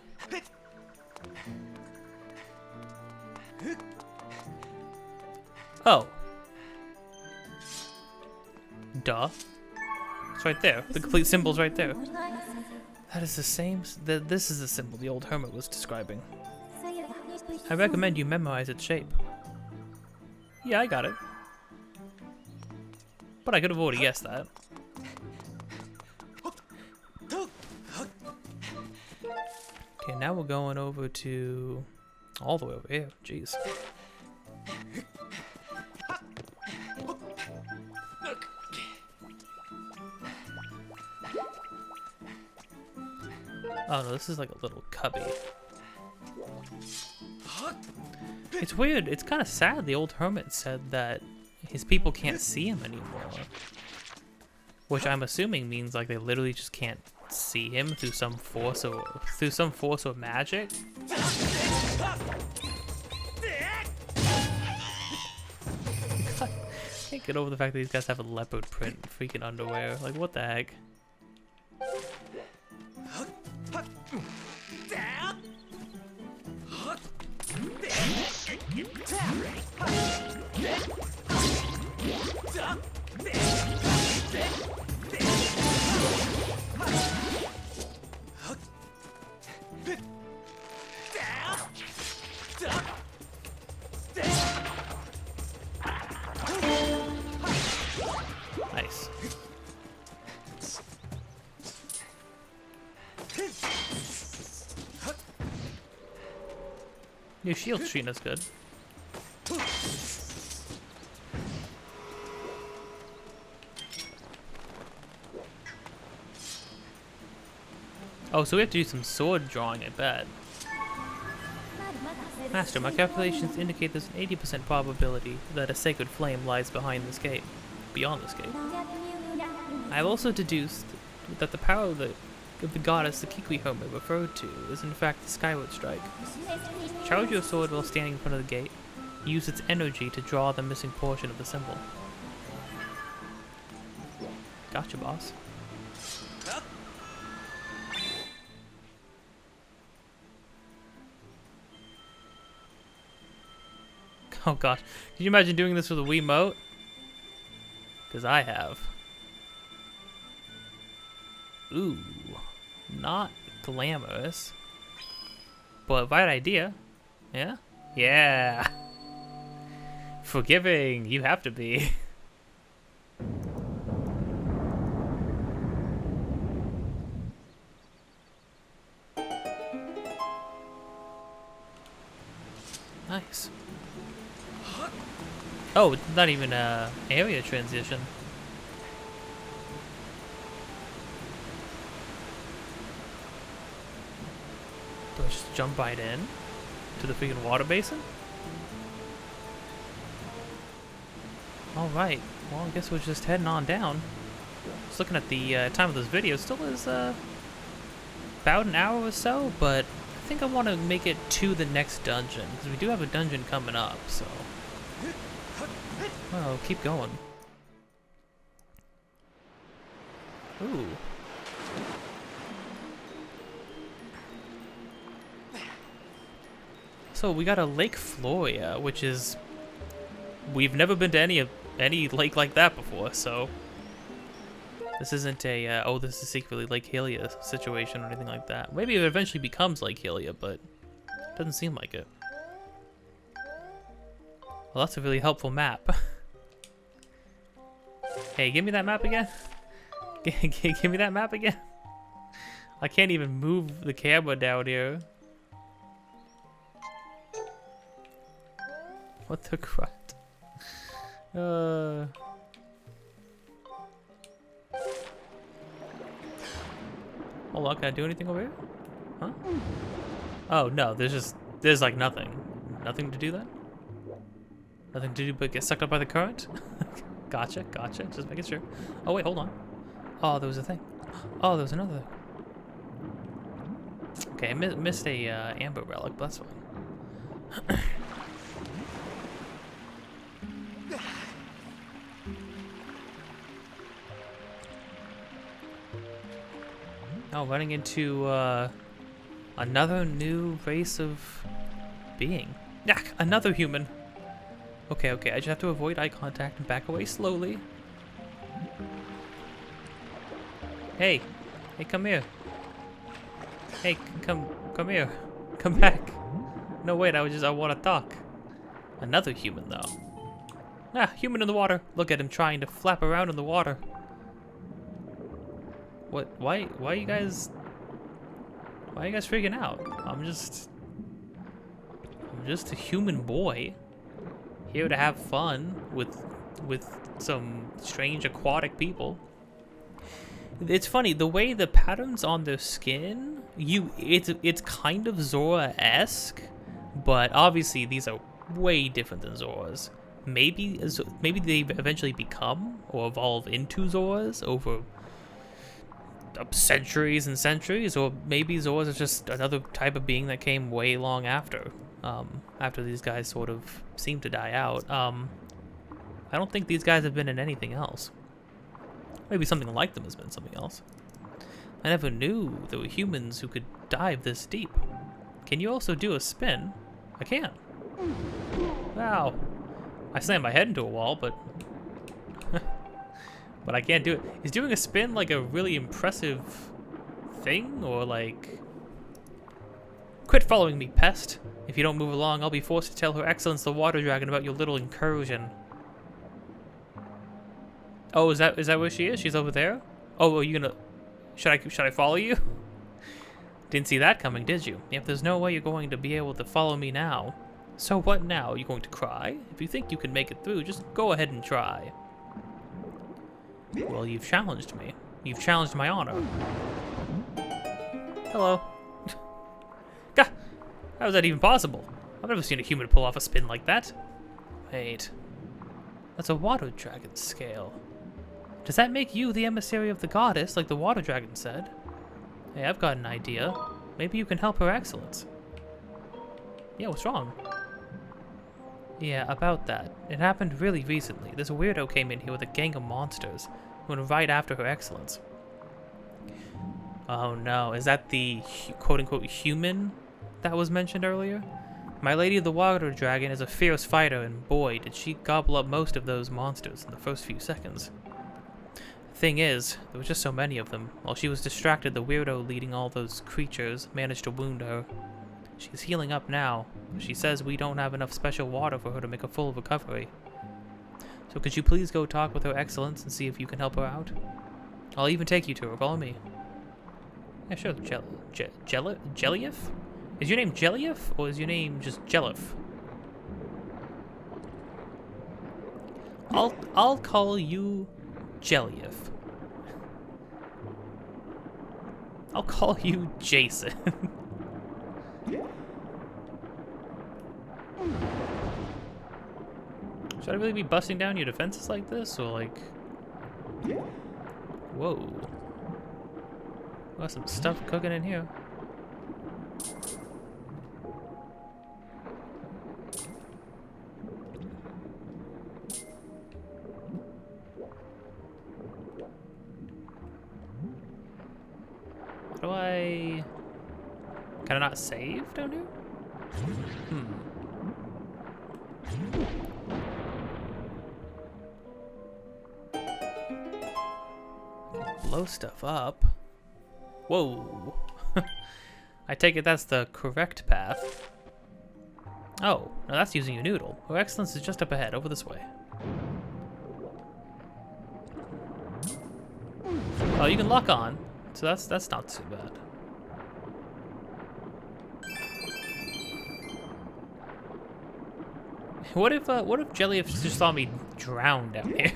Oh. Duh. It's right there. The complete symbol's right there. That is the same. This is the symbol the old hermit was describing. I recommend you memorize its shape. Yeah, I got it. But I could have already guessed that. Okay, now we're going over to... all the way over here. Jeez. Oh no, this is like a little cubby. It's weird. It's kind of sad. The old hermit said that his people can't see him anymore. Which I'm assuming means like they literally just can't see him through some force or magic. Can't get over the fact that these guys have a leopard print freaking underwear. Like, what the heck? Nice. Your shield's treating us good. Oh, so we have to do some sword drawing, I bet. Master, my calculations indicate there's an 80% probability that a sacred flame lies behind this gate, beyond this gate. I have also deduced that the power of the goddess the Kikwi hermit referred to is in fact the Skyward strike. Charge your sword while standing in front of the gate. Use its energy to draw the missing portion of the symbol. Gotcha, boss. Oh gosh, can you imagine doing this with a Wiimote? Because I have. Ooh, not glamorous, but right idea. Yeah? Yeah! Forgiving, you have to be. Nice. Oh, it's not even a area transition. Do I just jump right in to the freaking water basin? Alright, well I guess we're just heading on down. Just looking at the time of this video, it still is about an hour or so, but I think I want to make it to the next dungeon, because we do have a dungeon coming up, so... Well, keep going. Ooh. So we got a Lake Floria, which is... We've never been to any lake like that before, so... This isn't a, oh, this is secretly Lake Hylia situation or anything like that. Maybe it eventually becomes Lake Hylia, but it doesn't seem like it. Well, that's a really helpful map. Hey, give me that map again. Give me that map again. I can't even move the camera down here. What the crap? Hold on, can I do anything over here? Huh? Oh no, there's like nothing. Nothing to do that? Nothing to do but get sucked up by the current? Gotcha, just making sure. Oh wait, hold on. Oh, there was a thing. Oh, there was another thing. Okay, I missed a amber relic, but that's fine. Oh, running into another new race of being. Yak! Another human! Okay, I just have to avoid eye contact and back away slowly. Hey! Hey, come here. Hey, come here. Come back. No, wait, I want to talk. Another human, though. Ah, human in the water. Look at him trying to flap around in the water. What? Why are you guys freaking out? I'm just a human boy here to have fun with some strange aquatic people. It's funny the way the patterns on their skin. It's kind of Zora-esque, but obviously these are way different than Zoras. Maybe they eventually become or evolve into Zoras over centuries and centuries, or maybe Zoras is just another type of being that came way long after these guys sort of seem to die out. I don't think these guys have been in anything else. Maybe something like them has been something else. I never knew there were humans who could dive this deep. Can you also do a spin? I can. Wow. I slammed my head into a wall, but but I can't do it. Is doing a spin like a really impressive thing, or like... Quit following me, pest. If you don't move along, I'll be forced to tell Her Excellence the Water Dragon about your little incursion. Oh, is that where she is? She's over there? Oh, are you gonna... Should I follow you? Didn't see that coming, did you? Yep, there's no way you're going to be able to follow me now. So what now? You going to cry? If you think you can make it through, just go ahead and try. Well, you've challenged me. You've challenged my honor. Hello. Gah! How is that even possible? I've never seen a human pull off a spin like that. Wait. That's a water dragon scale. Does that make you the emissary of the goddess, like the water dragon said? Hey, I've got an idea. Maybe you can help Her Excellence. Yeah, what's wrong? Yeah, about that. It happened really recently. This weirdo came in here with a gang of monsters who went right after Her Excellence. Oh no, is that the quote-unquote human that was mentioned earlier? My lady the water dragon is a fierce fighter, and boy, did she gobble up most of those monsters in the first few seconds. Thing is, there were just so many of them. While she was distracted, the weirdo leading all those creatures managed to wound her. She's healing up now, but she says we don't have enough special water for her to make a full recovery. So could you please go talk with Her Excellence and see if you can help her out? I'll even take you to her. Follow me. Yeah, sure. Jellief? Is your name Jellief, or is your name just Jellief? I'll call you Jellief. I'll call you Jason. Should I really be busting down your defenses like this, or like... Whoa. Got some stuff cooking in here. How do I... Can I not save down here? Blow stuff up. Whoa. I take it that's the correct path. Oh, no, that's using a noodle. Her Excellence is just up ahead, over this way. Oh, you can lock on. So that's not too bad. What if jellyfish just saw me drown down here?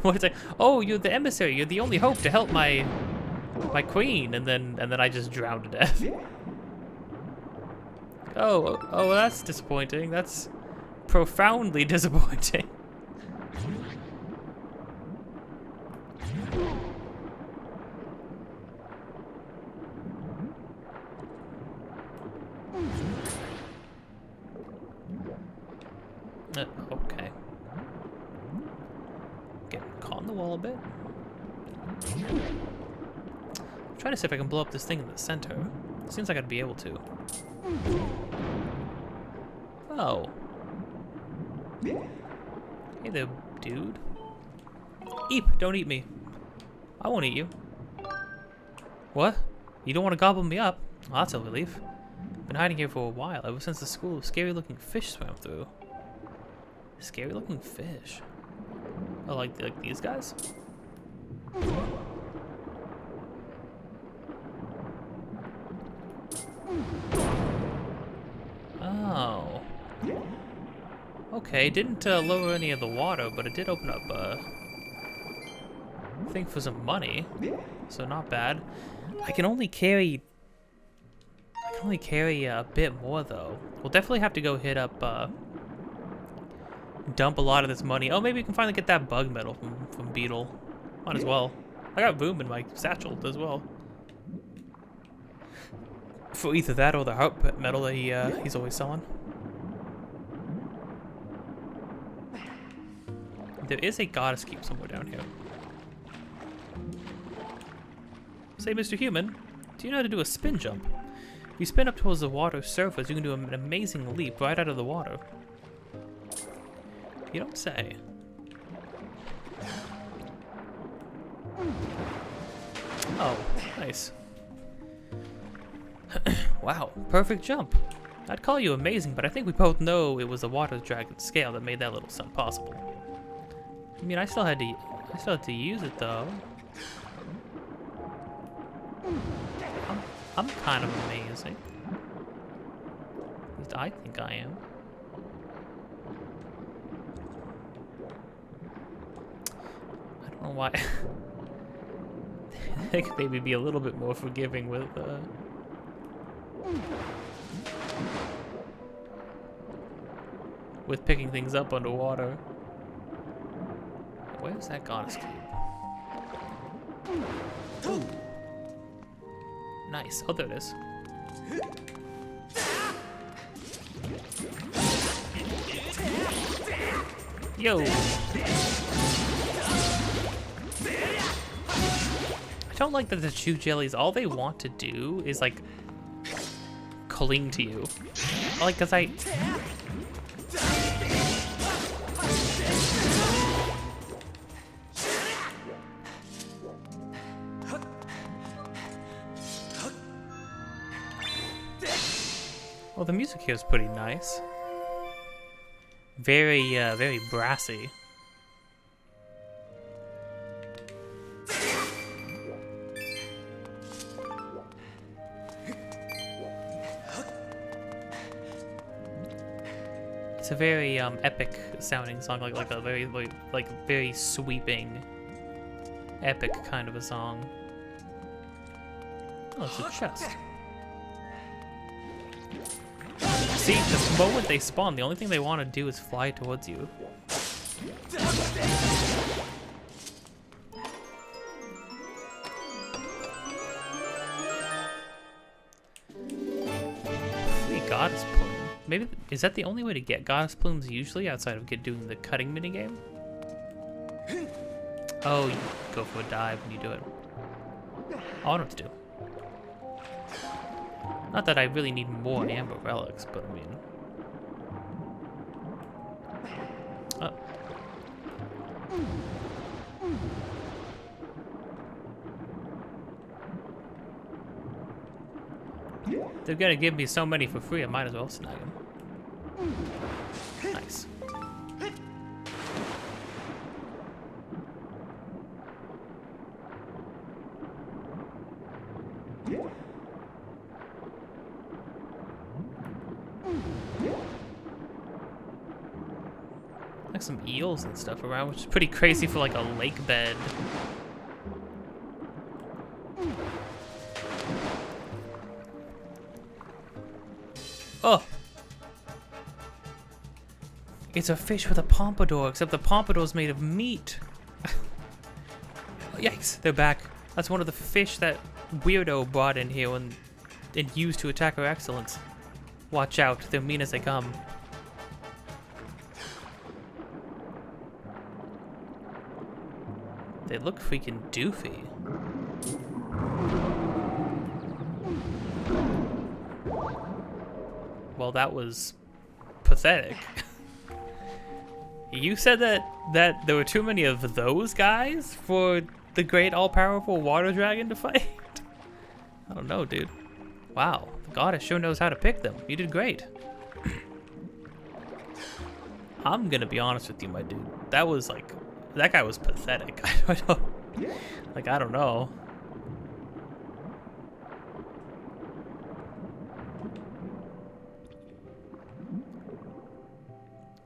What is it? Oh, you're the emissary. You're the only hope to help my queen, and then I just drowned to death. Oh, that's disappointing. That's profoundly disappointing. Okay. Getting caught in the wall a bit. I'm trying to see if I can blow up this thing in the center. Seems like I'd be able to. Oh. Hey there, dude. Eep, don't eat me. I won't eat you. What? You don't want to gobble me up? Well, that's a relief. Been hiding here for a while, ever since the school of scary-looking fish swam through. Scary-looking fish? Oh, like these guys? Oh. Okay, didn't lower any of the water, but it did open up a thing for some money, so not bad. I can only carry a bit more though. We'll definitely have to go hit up, dump a lot of this money. Oh, maybe we can finally get that bug medal from Beetle. Might as well. I got Boom in my satchel as well. For either that or the heart medal that he's always selling. There is a goddess keep somewhere down here. Say, Mr. Human, do you know how to do a spin jump? If you spin up towards the water's surface, you can do an amazing leap right out of the water. You don't say. Oh, nice. Wow, perfect jump. I'd call you amazing, but I think we both know it was the water dragon's scale that made that little stunt possible. I mean, I still had to use it though. I'm kind of amazing. At least I think I am. I don't know why. They could maybe be a little bit more forgiving with picking things up underwater. Where's that goddess cube? Ooh. Nice. Oh, there it is. Yo! I don't like that the chew jellies, all they want to do is, like, cling to you. Like, cause well, the music here is pretty nice. Very, very brassy. It's a very epic sounding song, like a very very sweeping, epic kind of a song. Oh, it's a chest. See, the moment they spawn, the only thing they want to do is fly towards you. Free goddess plume. Maybe is that the only way to get goddess plumes usually, outside of doing the cutting minigame? Oh, you go for a dive when you do it. Oh, I know what to do. Not that I really need more amber relics, but I mean... Oh. They're gonna give me so many for free, I might as well snag them. Nice. like some eels and stuff around, which is pretty crazy for like a lake bed. Oh! It's a fish with a pompadour, except the pompadour's made of meat. Yikes, they're back. That's one of the fish that weirdo brought in here and used to attack our excellence. Watch out, they're mean as they come. They look freaking doofy. Well, that was pathetic. You said that there were too many of those guys for the great all-powerful water dragon to fight? I don't know, dude. Wow, the goddess sure knows how to pick them. You did great. I'm gonna be honest with you, my dude. That was like, that guy was pathetic. I don't know.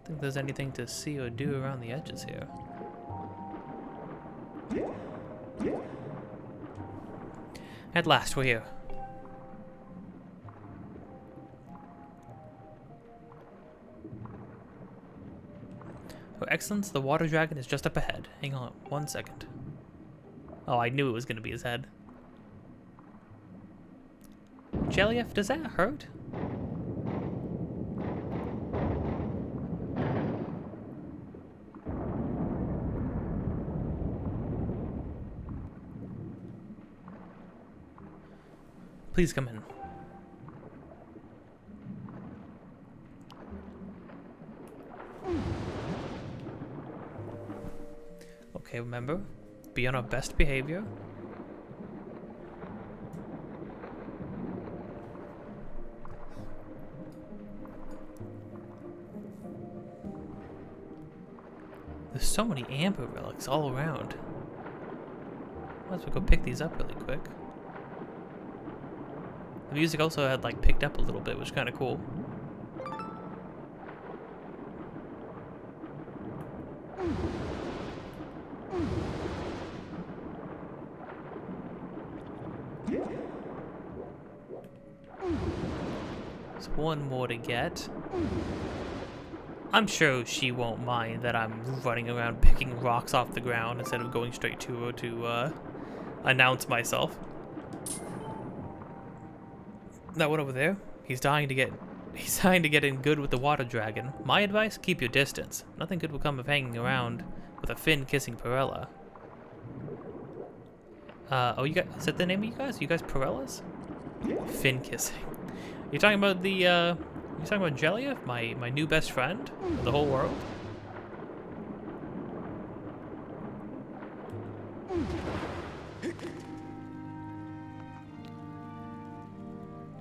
I think there's anything to see or do around the edges here. At last, we're here. Oh, excellence, the water dragon is just up ahead. Hang on 1 second. Oh, I knew it was going to be his head. Jellief, does that hurt? Please come in. Okay, remember, be on our best behavior. There's so many amber relics all around. Might as well go pick these up really quick. The music also had like picked up a little bit, which is kind of cool. There's one more to get. I'm sure she won't mind that I'm running around picking rocks off the ground instead of going straight to her to announce myself. That one over there, he's dying to get in good with the water dragon. My advice, keep your distance. Nothing good will come of hanging around with a fin kissing Perella. Oh, you guys, is that the name of you guys? You guys Perellas? Fin kissing. You talking about the, you talking about Jellief, my new best friend of the whole world?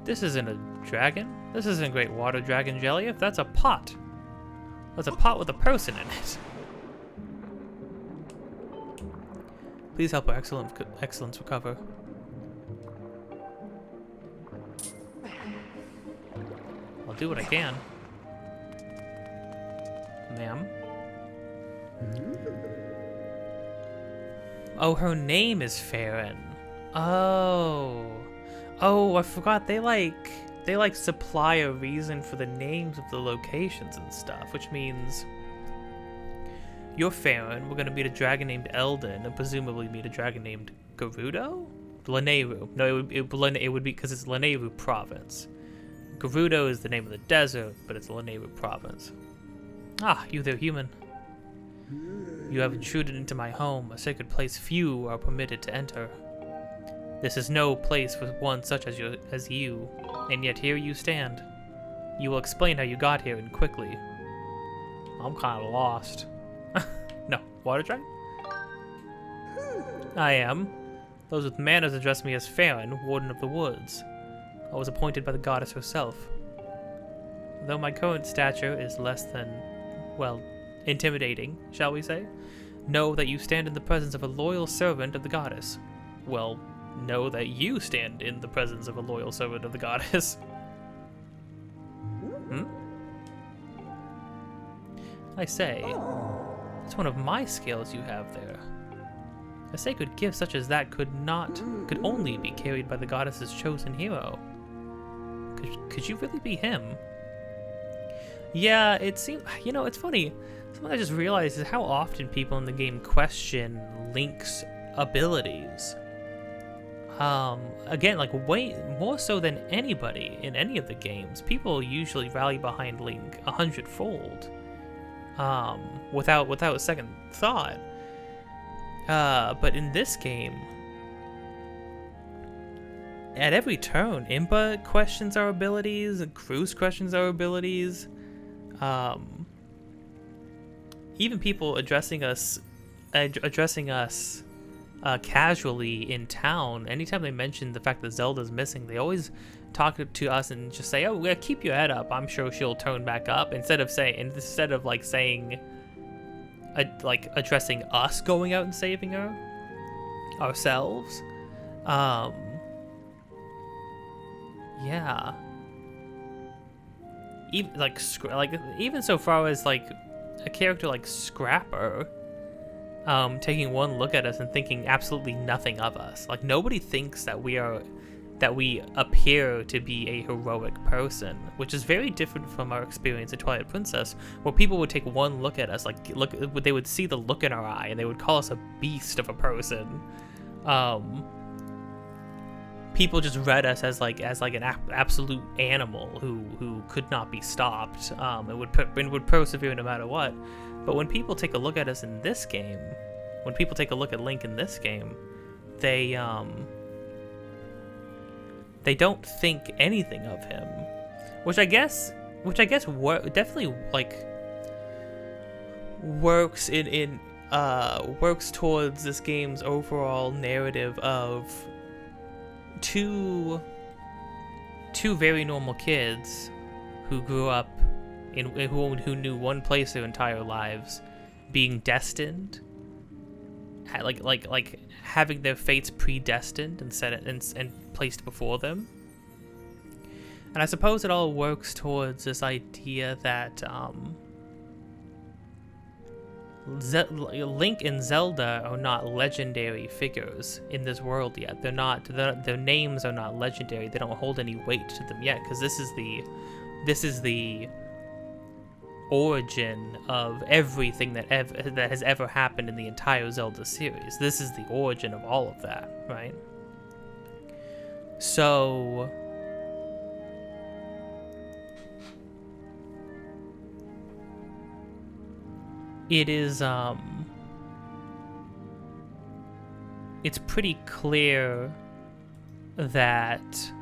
This isn't a dragon. This isn't a great water dragon, Jellief. That's a pot. That's a pot with a person in it. Please help our excellence recover. I'll do what I can. Ma'am. Oh, her name is Farron. Oh. Oh, I forgot. They like supply a reason for the names of the locations and stuff, which means you're Farron. We're gonna meet a dragon named Eldon, and presumably meet a dragon named Gerudo? Lanayru. No, it would be because it's Lanayru province. Gerudo is the name of the desert, but it's Lanayru province. Ah, you there, human. You have intruded into my home, a sacred place few are permitted to enter. This is no place for one such as you, and yet here you stand. You will explain how you got here, and quickly. I'm kind of lost. No, water dragon? I am. Those with manners address me as Farron, Warden of the Woods. I was appointed by the goddess herself. Though my current stature is less than, well, intimidating, shall we say, know that you stand in the presence of a loyal servant of the goddess. Well, know that you stand in the presence of a loyal servant of the goddess. I say, it's one of my skills you have there. A sacred gift such as that could only be carried by the goddess's chosen hero. Could you really be him? Yeah, it seems, you know, it's funny. Something I just realized is how often people in the game question Link's abilities. Again, like way more so than anybody in any of the games. People usually rally behind Link 100-fold, without a second thought. But in this game, at every turn, Impa questions our abilities, and Cruz questions our abilities. Even people addressing us casually in town, anytime they mention the fact that Zelda's missing, they always talk to us and just say, "Oh, yeah, keep your head up. I'm sure she'll turn back up." Instead of addressing us going out and saving her ourselves. Yeah. Even so far as like a character like Scrapper, taking one look at us and thinking absolutely nothing of us. Like, nobody thinks that we appear to be a heroic person, which is very different from our experience in Twilight Princess, where people would take one look at us, they would see the look in our eye, and they would call us a beast of a person. People just read us as an absolute animal who could not be stopped, and would persevere no matter what. But when people take a look at us in this game, when people take a look at Link in this game, they don't think anything of him, which I guess definitely like works works towards this game's overall narrative of two very normal kids who grew up who knew one place their entire lives, being destined, like having their fates predestined and set and placed before them. And I suppose it all works towards this idea that Link and Zelda are not legendary figures in this world yet. They're not. Their names are not legendary. They don't hold any weight to them yet, because this is the origin of everything that has ever happened in the entire Zelda series. This is the origin of all of that, right? So it is it's pretty clear that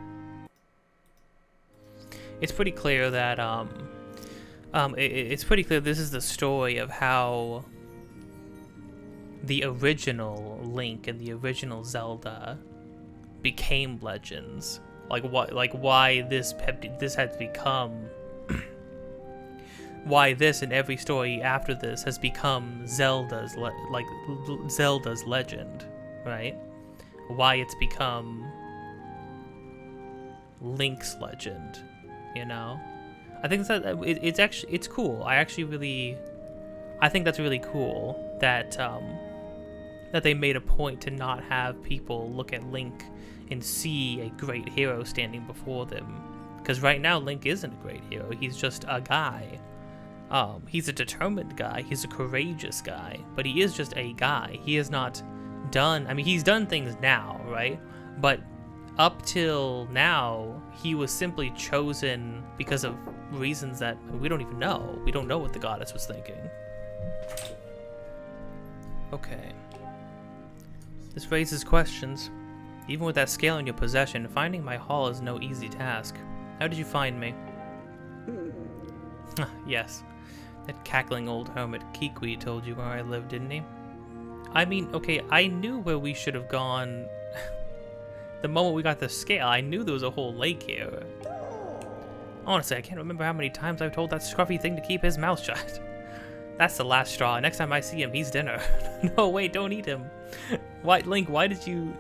it's pretty clear this is the story of how the original Link and the original Zelda became legends. Why this has become why this and every story after this has become Zelda's legend, right? Why it's become Link's legend, you know? I think it's cool. I think that's really cool that that they made a point to not have people look at Link and see a great hero standing before them, because right now Link isn't a great hero. He's just a guy. He's a determined guy. He's a courageous guy, but he is just a guy. He has not done. I mean, he's done things now, right? But up till now, he was simply chosen because of reasons that we don't even know. We don't know what the goddess was thinking. Okay. This raises questions. Even with that scale in your possession, finding my hall is no easy task. How did you find me? Yes. That cackling old hermit Kikwi told you where I lived, didn't he? I mean, okay, I knew where we should have gone the moment we got the scale. I knew there was a whole lake here. Honestly, I can't remember how many times I've told that scruffy thing to keep his mouth shut. That's the last straw. Next time I see him, he's dinner. No, wait, don't eat him. Link, why did you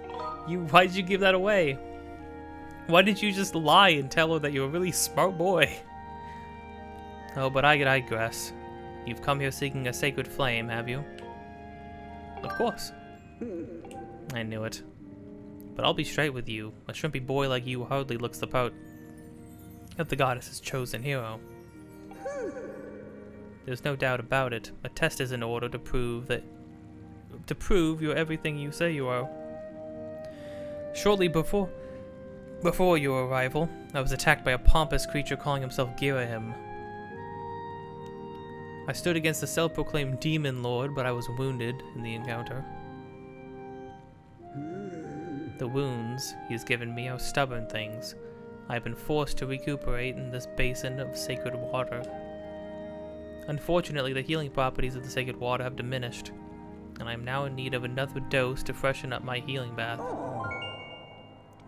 give that away? Why did you just lie and tell her that you're a really smart boy? Oh, but I digress. You've come here seeking a sacred flame, have you? Of course. I knew it. But I'll be straight with you. A shrimpy boy like you hardly looks the part of the goddess's chosen hero. There's no doubt about it. A test is in order to prove you're everything you say you are. Shortly before your arrival, I was attacked by a pompous creature calling himself Girahim. I stood against the self-proclaimed demon lord, but I was wounded in the encounter. The wounds he has given me are stubborn things. I have been forced to recuperate in this basin of sacred water. Unfortunately, the healing properties of the sacred water have diminished, and I am now in need of another dose to freshen up my healing bath.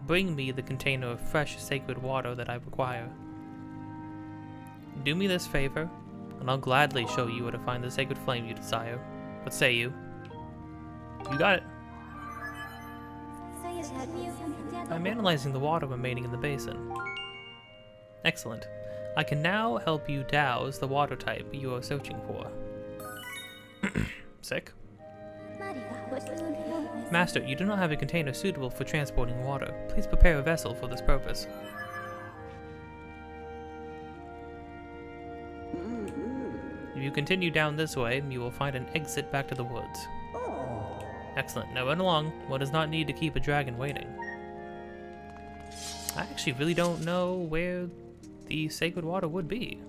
Bring me the container of fresh sacred water that I require. Do me this favor, and I'll gladly show you where to find the sacred flame you desire. What say you? You got it. I'm analyzing the water remaining in the basin. Excellent. I can now help you douse the water type you are searching for. Sick. Master, you do not have a container suitable for transporting water. Please prepare a vessel for this purpose. If you continue down this way, you will find an exit back to the woods. Excellent. Now run along. One does not need to keep a dragon waiting. I actually really don't know where the sacred water would be.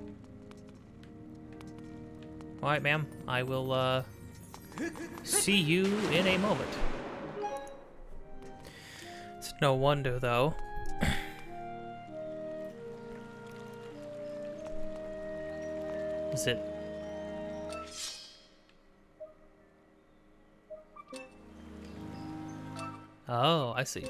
Alright, ma'am. I will, see you in a moment. It's no wonder, though. Is it... Oh, I see.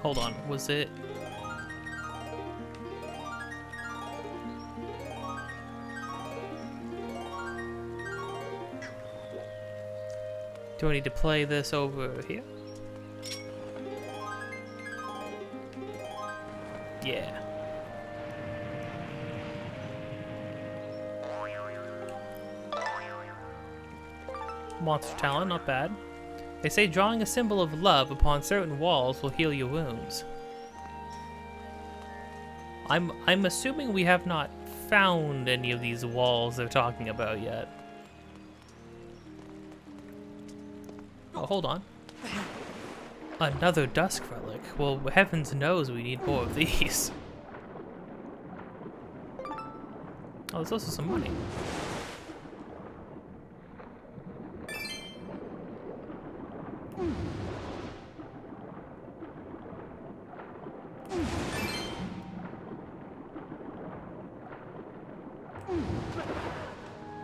Hold on, was it... Do I need to play this over here? Yeah. Monster talent, not bad. They say drawing a symbol of love upon certain walls will heal your wounds. I'm assuming we have not found any of these walls they're talking about yet. Oh, hold on. Another dusk relic. Well, heavens knows we need more of these. Oh, there's also some money.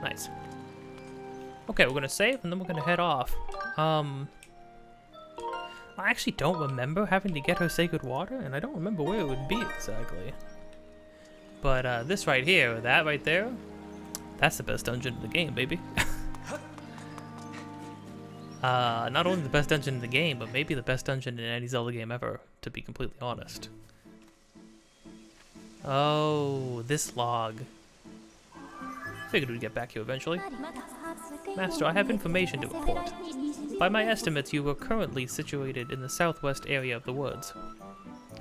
Nice. Okay, we're gonna save and then we're gonna head off. I actually don't remember having to get her sacred water, and I don't remember where it would be exactly. But this right here, that right there, that's the best dungeon in the game, baby. Not only the best dungeon in the game, but maybe the best dungeon in any Zelda game ever, to be completely honest. Oh, this log. Figured we'd get back here eventually. Master, I have information to report. By my estimates, you are currently situated in the southwest area of the woods.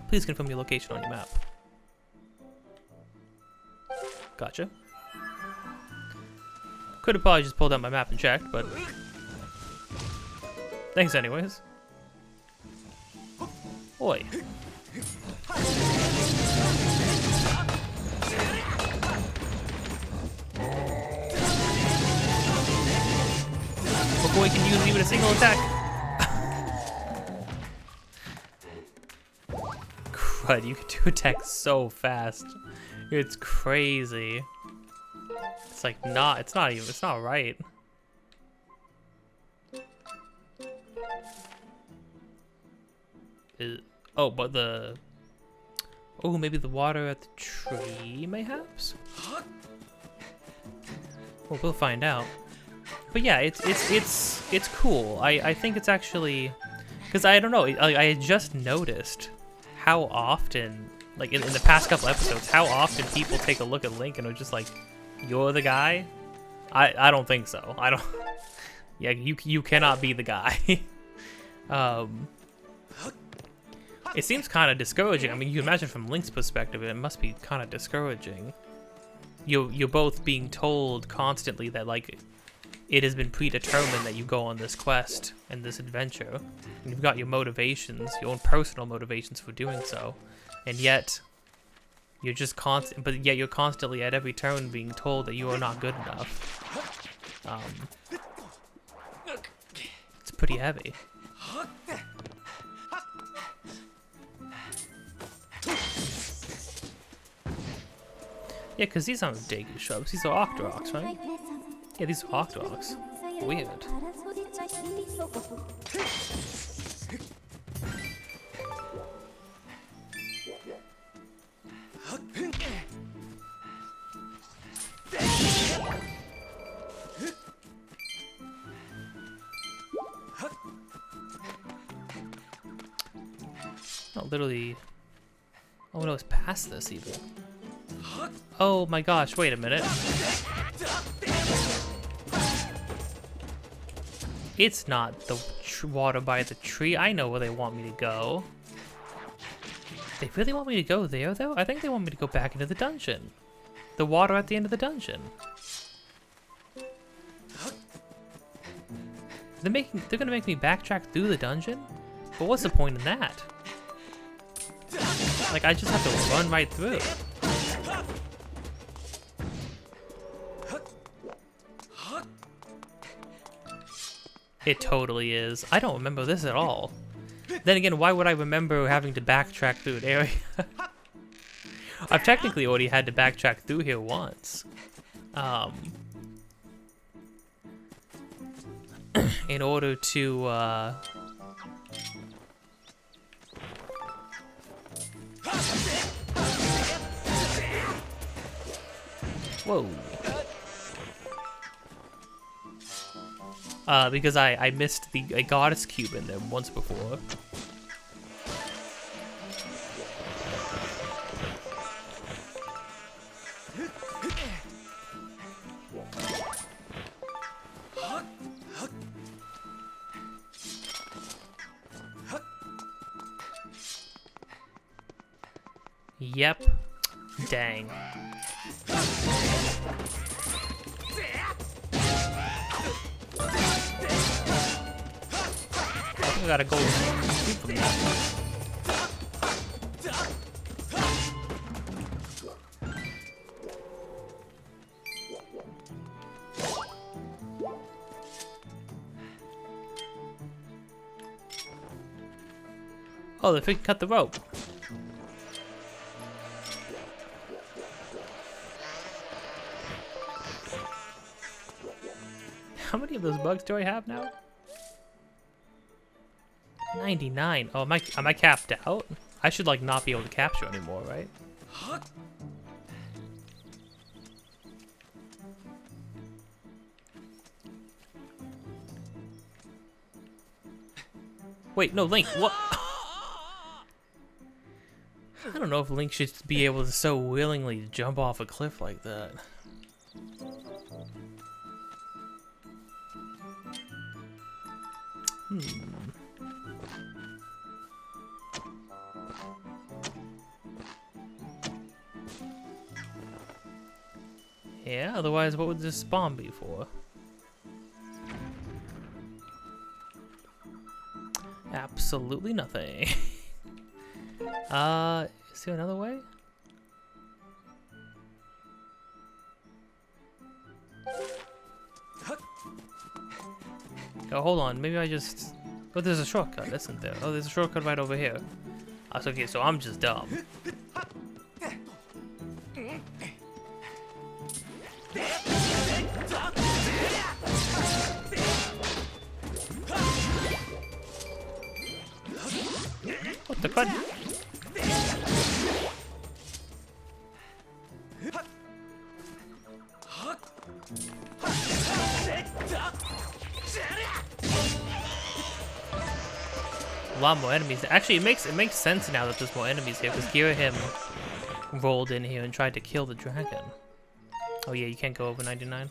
Please confirm your location on your map. Gotcha. Could have probably just pulled out my map and checked, but... Thanks anyways. Oi. Before he can use even a single attack. Crud, you can do attacks so fast. It's crazy. It's like not, it's not right. Oh, but the... Oh, maybe the water at the tree, mayhaps? Well, we'll find out. But yeah, it's cool. I think it's actually, because I don't know, I had just noticed how often, like in the past couple episodes, how often people take a look at Link and are just like, "You're the guy." I don't think so. I don't. Yeah, you cannot be the guy. It seems kind of discouraging. I mean, you can imagine from Link's perspective, it must be kind of discouraging. You're both being told constantly that, like, it has been predetermined that you go on this quest and this adventure. And you've got your motivations, your own personal motivations for doing so. And yet, you're just yet you're constantly at every turn being told that you are not good enough. It's pretty heavy. Yeah, because these aren't Deku shrubs, these are Octoroks, right? Yeah, these are Octoroks. Weird. Oh, literally. Oh no, it's past this even. Oh my gosh, wait a minute. It's not the water by the tree. I know where they want me to go. They really want me to go there, though? I think they want me to go back into the dungeon. The water at the end of the dungeon. They're gonna make me backtrack through the dungeon? But what's the point in that? Like, I just have to run right through. It totally is. I don't remember this at all. Then again, why would I remember having to backtrack through an area? I've technically already had to backtrack through here once. In order to, whoa. Because I missed a goddess cube in there once before. Yep. Dang. I gotta go from that. Oh, they freaking cut the rope. How many of those bugs do I have now? 99. Oh, am I capped out? I should like not be able to capture anymore, right? Wait, no, Link, what? I don't know if Link should be able to so willingly jump off a cliff like that. Yeah, otherwise what would this spawn be for? Absolutely nothing. Is there another way? Oh, hold on, maybe I just... Oh, there's a shortcut, isn't there? Oh, there's a shortcut right over here. Oh, okay, so I'm just dumb. What the crud? A lot more enemies. Actually, it makes sense now that there's more enemies here, because Girahim rolled in here and tried to kill the dragon. Oh yeah, you can't go over 99.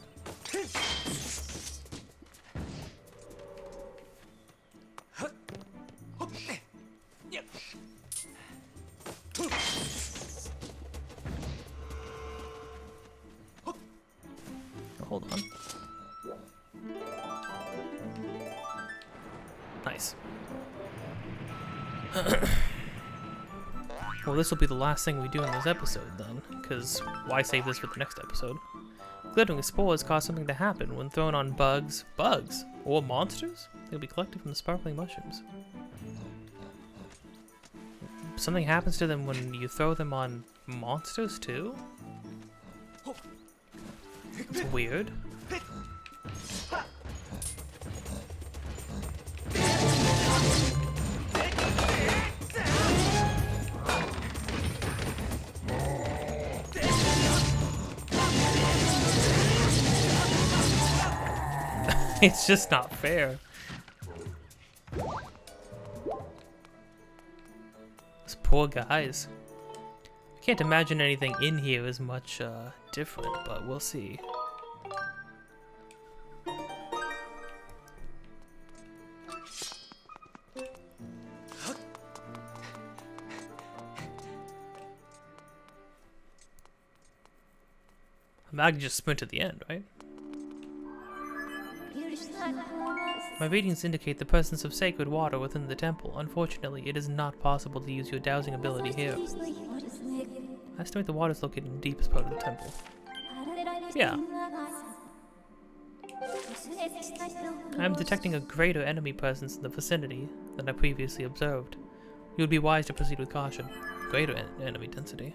Hold on. Nice. Well, this will be the last thing we do in this episode then, because why save this for the next episode? Glittering spores cause something to happen when thrown on bugs, or monsters? They'll be collected from the sparkling mushrooms. Something happens to them when you throw them on monsters too? It's weird. It's just not fair. Those poor guys. I can't imagine anything in here is much different, but we'll see. I can just sprint to the end, right? My readings indicate the presence of sacred water within the temple. Unfortunately, it is not possible to use your dowsing ability here. I estimate the water is located in the deepest part of the temple. Yeah. I am detecting a greater enemy presence in the vicinity than I previously observed. You would be wise to proceed with caution. Greater enemy density.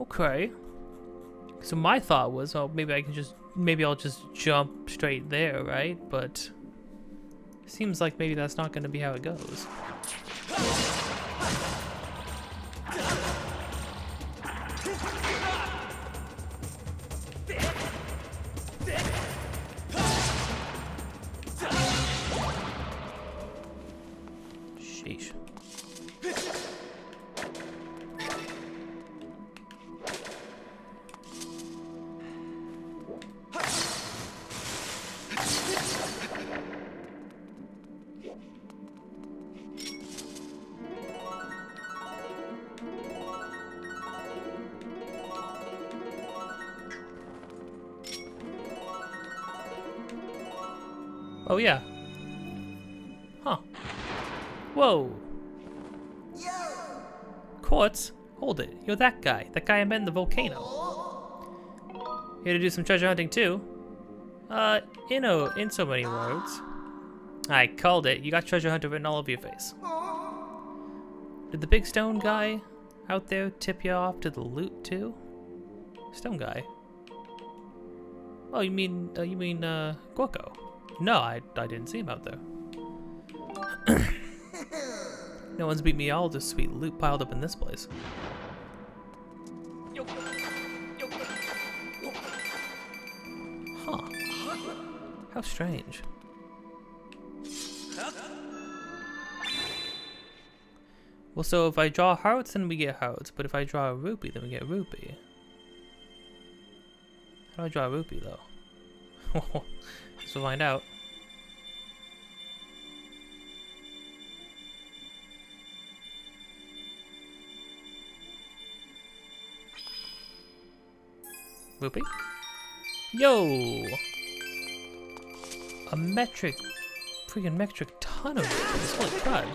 Okay. So my thought was, oh, maybe I'll just jump straight there, right? But seems like maybe that's not going to be how it goes. Sheesh. Oh yeah. Huh. Whoa. Quartz? Hold it. You're that guy. That guy I met in the volcano. Here to do some treasure hunting too? In so many words. I called it. You got treasure hunter written all over your face. Did the big stone guy out there tip you off to the loot too? Stone guy? Oh, you mean Gorko? No, I didn't see him out there. No one's beat me all this sweet loot piled up in this place. Huh. How strange. Well, so if I draw hearts, then we get hearts, but if I draw a rupee, then we get rupee. How do I draw a rupee, though? Guess we'll find out. Rupee? Yo! A freaking metric ton of rupees. Holy crud.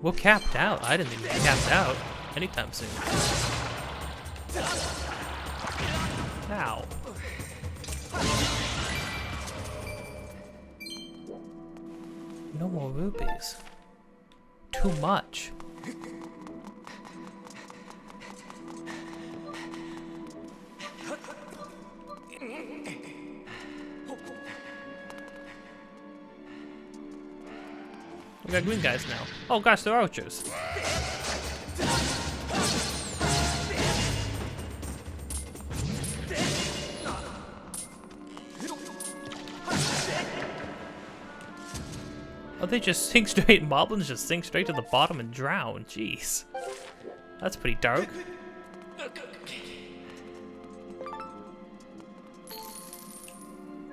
We're capped out. I didn't think we were capped out anytime soon. Ow. No more rupees. Too much. We got green guys now. Oh gosh, they're archers. they just sink straight? Moblins just sink straight to the bottom and drown. Jeez. That's pretty dark.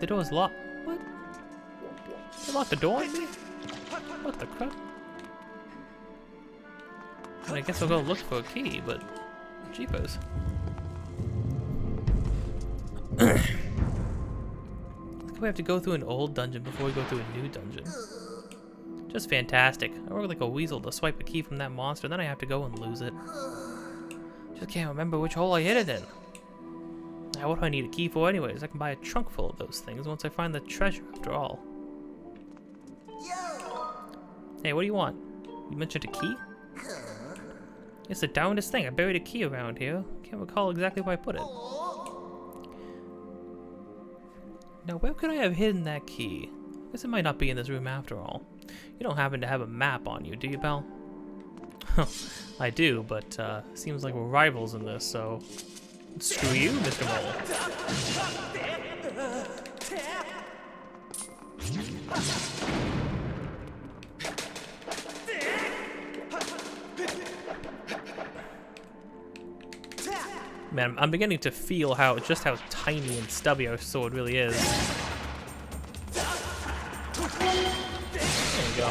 The door's locked. What? They locked the door on me? What the crap? I guess I'll go look for a key, but jeepers. We have to go through an old dungeon before we go through a new dungeon. Just fantastic. I work like a weasel to swipe a key from that monster, and then I have to go and lose it. Just can't remember which hole I hid it in. Now, what do I need a key for anyways? I can buy a trunk full of those things once I find the treasure after all. Hey, what do you want? You mentioned a key? It's the darndest thing. I buried a key around here. Can't recall exactly where I put it. Now, where could I have hidden that key? I guess it might not be in this room after all. You don't happen to have a map on you, do you, Belle? I do, but seems like we're rivals in this, so screw you, Mr. Mole. Man, I'm beginning to feel just how tiny and stubby our sword really is. There you go.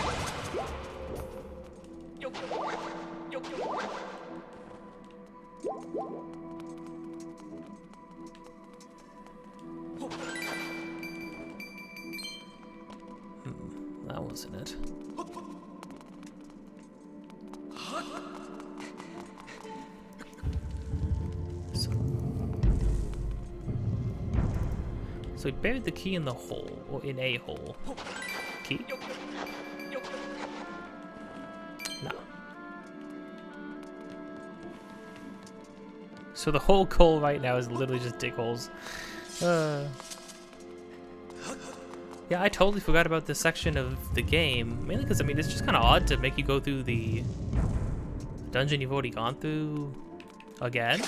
That wasn't it. So we buried the key in the hole, or in a hole. Key? No. So the whole goal right now is literally just dig holes. Yeah, I totally forgot about this section of the game, mainly because, I mean, it's just kind of odd to make you go through the dungeon you've already gone through again.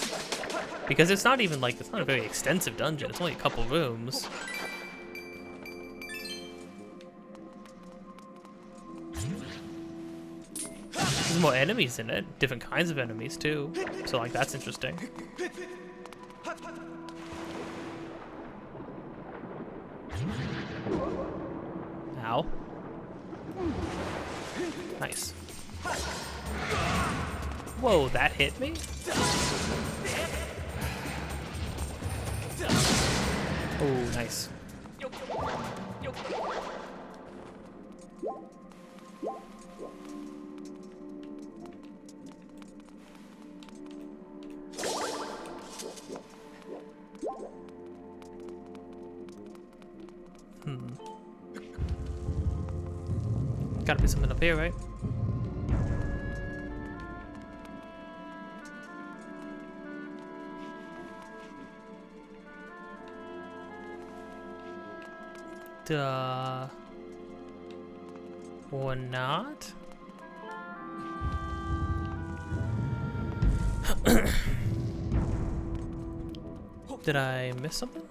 Because it's not even like, it's not a very extensive dungeon, it's only a couple rooms. There's more enemies in it, different kinds of enemies too. So like, that's interesting. Ow. Nice. Whoa, that hit me? Oh, nice. Gotta be something up here, right? Duh. Or not? Did I miss something?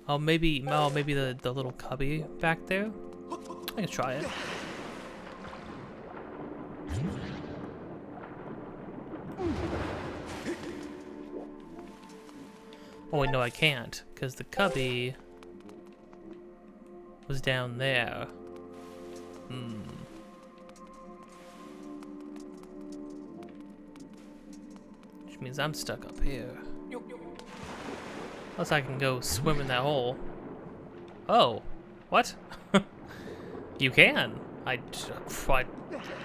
Oh, maybe the little cubby back there. I can try it. Oh wait, no, I can't, because the cubby was down there. Which means I'm stuck up here. Unless I can go swim in that hole. Oh, what? You can. I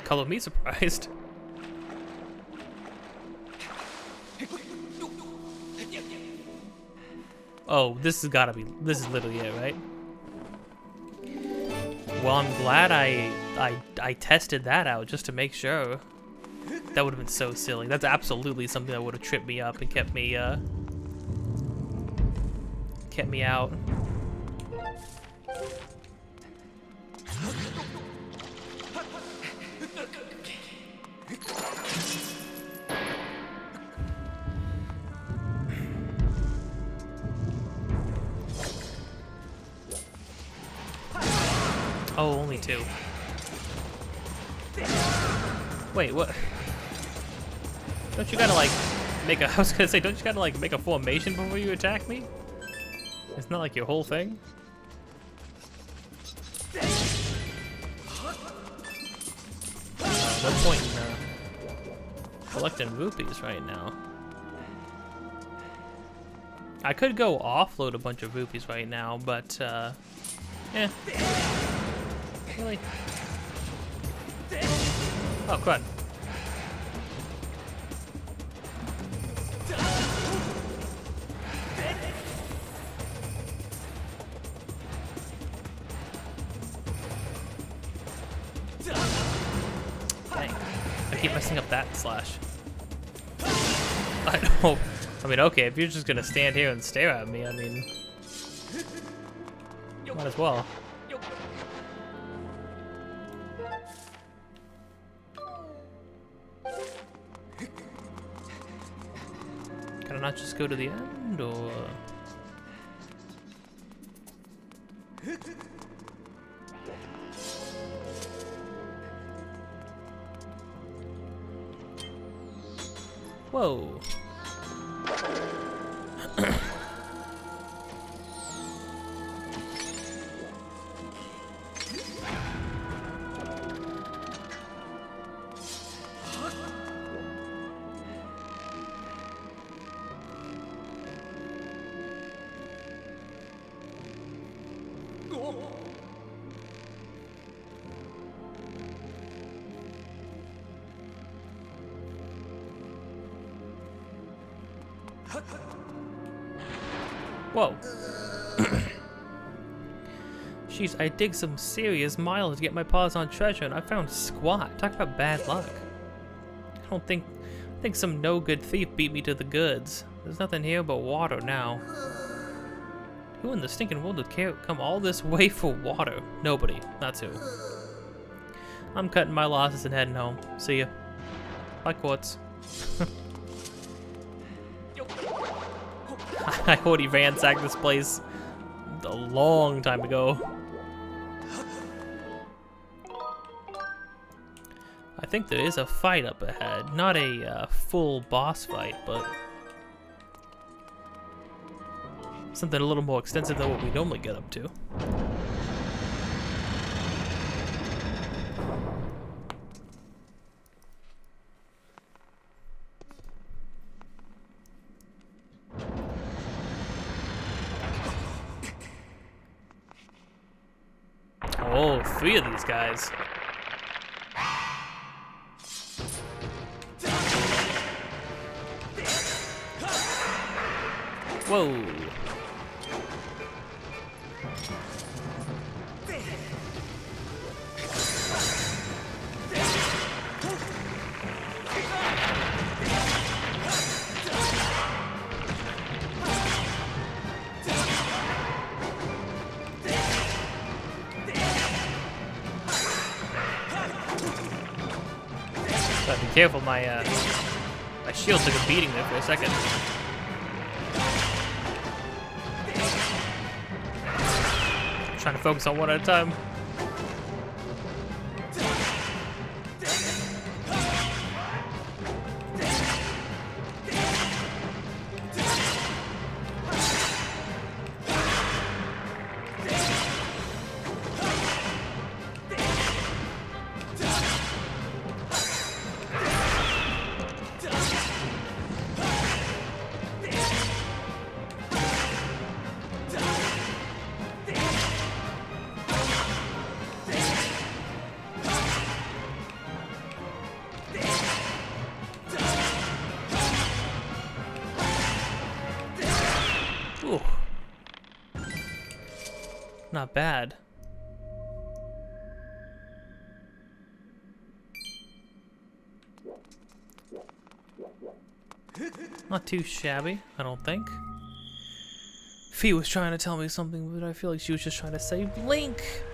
color me surprised. Oh, this is literally it, right? Well, I'm glad I tested that out just to make sure. That would have been so silly. That's absolutely something that would have tripped me up and kept me out. Oh, only 2. Wait, what? Don't you gotta like make a? I was gonna say, don't you gotta like make a formation before you attack me? It's not like your whole thing. No point in collecting rupees right now. I could go offload a bunch of rupees right now, but yeah. Really? Oh, crud. Dang. I keep messing up that slash. I know. I mean, okay, if you're just gonna stand here and stare at me, I mean, might as well. Can I not just go to the end, or? Whoa. Whoa. Jeez, I dig some serious miles to get my paws on treasure, and I found squat. Talk about bad luck. I think some no-good thief beat me to the goods. There's nothing here but water now. Who in the stinking world would come all this way for water? Nobody. That's who. I'm cutting my losses and heading home. See ya. Bye, Quartz. I already ransacked this place a long time ago. I think there is a fight up ahead. Not a full boss fight, but something a little more extensive than what we normally get up to. Oh, 3 of these guys. Whoa. Gotta be careful, my shield took a beating there for a second. Trying to focus on one at a time. Ooh. Not bad. Not too shabby, I don't think. Fee was trying to tell me something, but I feel like she was just trying to say, Link!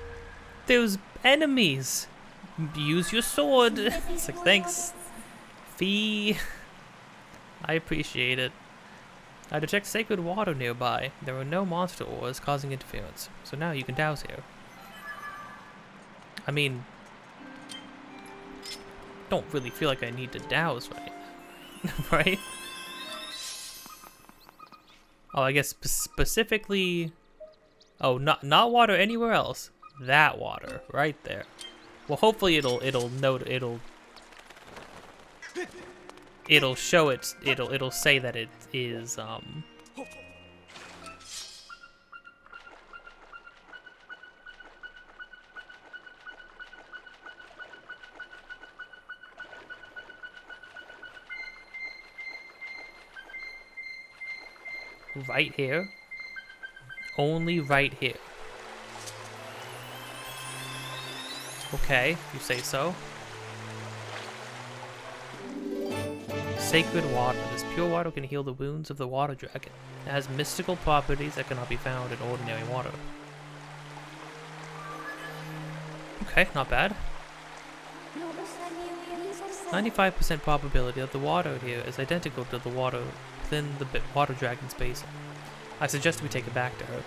There's enemies! Use your sword! It's like, thanks, Fee. I appreciate it. I detect sacred water nearby. There are no monster ores causing interference, so now you can douse here. I mean, don't really feel like I need to douse right now, right? Oh, I guess specifically. Oh, not water anywhere else. That water right there. Well, hopefully it'll show it. It'll say that it is right here. Only right here. Okay, you say so. Sacred water. This pure water can heal the wounds of the water dragon. It has mystical properties that cannot be found in ordinary water. Okay, not bad. 95% probability that the water here is identical to the water within the water dragon's basin. I suggest we take it back to her.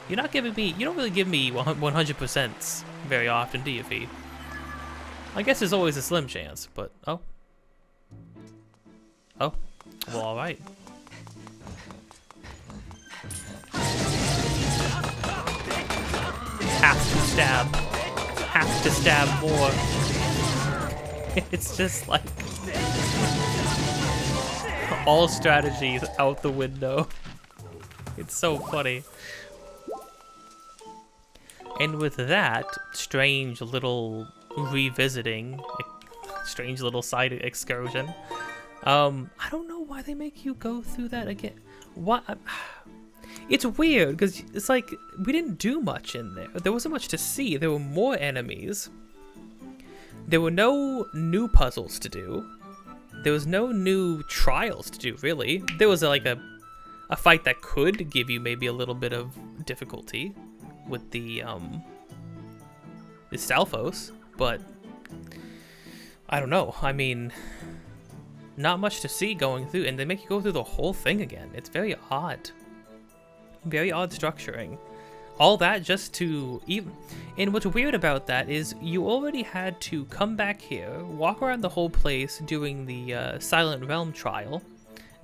You don't really give me 100% very often, do you, Fee? I guess there's always a slim chance, but, oh. Oh, well, alright. Have to stab more. It's just like, all strategies out the window. It's so funny. And with that strange little revisiting, strange little side excursion, I don't know why they make you go through that again. What? It's weird because it's like we didn't do much in there. There wasn't much to see. There were more enemies. There were no new puzzles to do. There was no new trials to do, really. There was like a fight that could give you maybe a little bit of difficulty with the Stalfos, but I don't know. I mean, not much to see going through, and they make you go through the whole thing again. It's very odd. Very odd structuring. All that just to even... And what's weird about that is you already had to come back here, walk around the whole place doing the Silent Realm trial,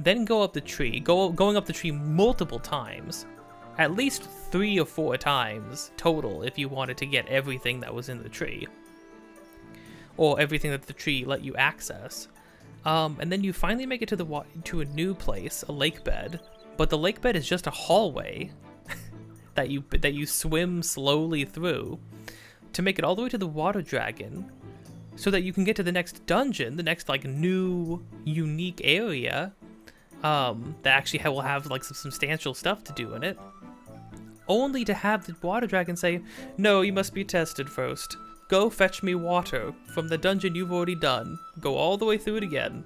then go up the tree, going up the tree multiple times, at least 3 or 4 times total if you wanted to get everything that was in the tree, or everything that the tree let you access. And then you finally make it to a new place, a lake bed, but the lake bed is just a hallway that you swim slowly through to make it all the way to the water dragon, so that you can get to the next dungeon, the next like new unique area that actually will have like some substantial stuff to do in it, only to have the water dragon say, "No, you must be tested first. Go fetch me water from the dungeon you've already done. Go all the way through it again."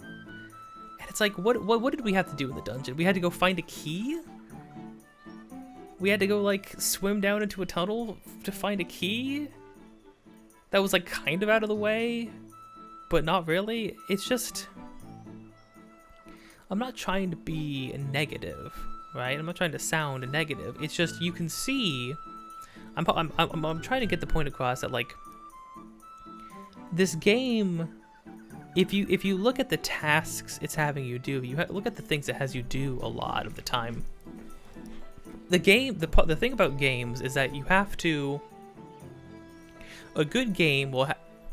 And it's like, what did we have to do in the dungeon? We had to go find a key? We had to go like swim down into a tunnel to find a key? That was like kind of out of the way, but not really. It's just, I'm not trying to be negative, right? I'm not trying to sound negative. It's just, you can see, I'm trying to get the point across that like, this game, if you look at the tasks it's having you do, you look at the things it has you do a lot of the time. The game, the thing about games is that you have to, a good game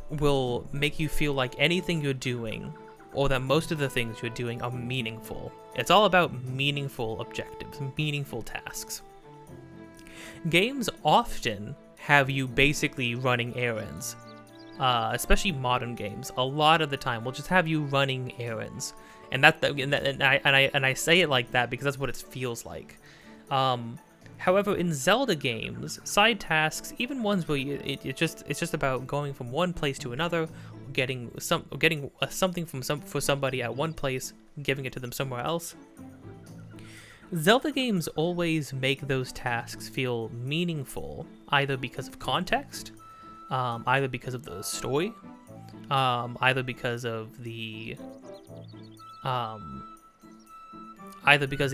will make you feel like anything you're doing, or that most of the things you're doing are meaningful. It's all about meaningful objectives, meaningful tasks. Games often have you basically running errands. Especially modern games, a lot of the time will just have you running errands, and I say it like that because that's what it feels like. However, in Zelda games, side tasks, even ones where it's just about going from one place to another, getting something for somebody at one place, giving it to them somewhere else. Zelda games always make those tasks feel meaningful, either because of context, either because of the story, either because of the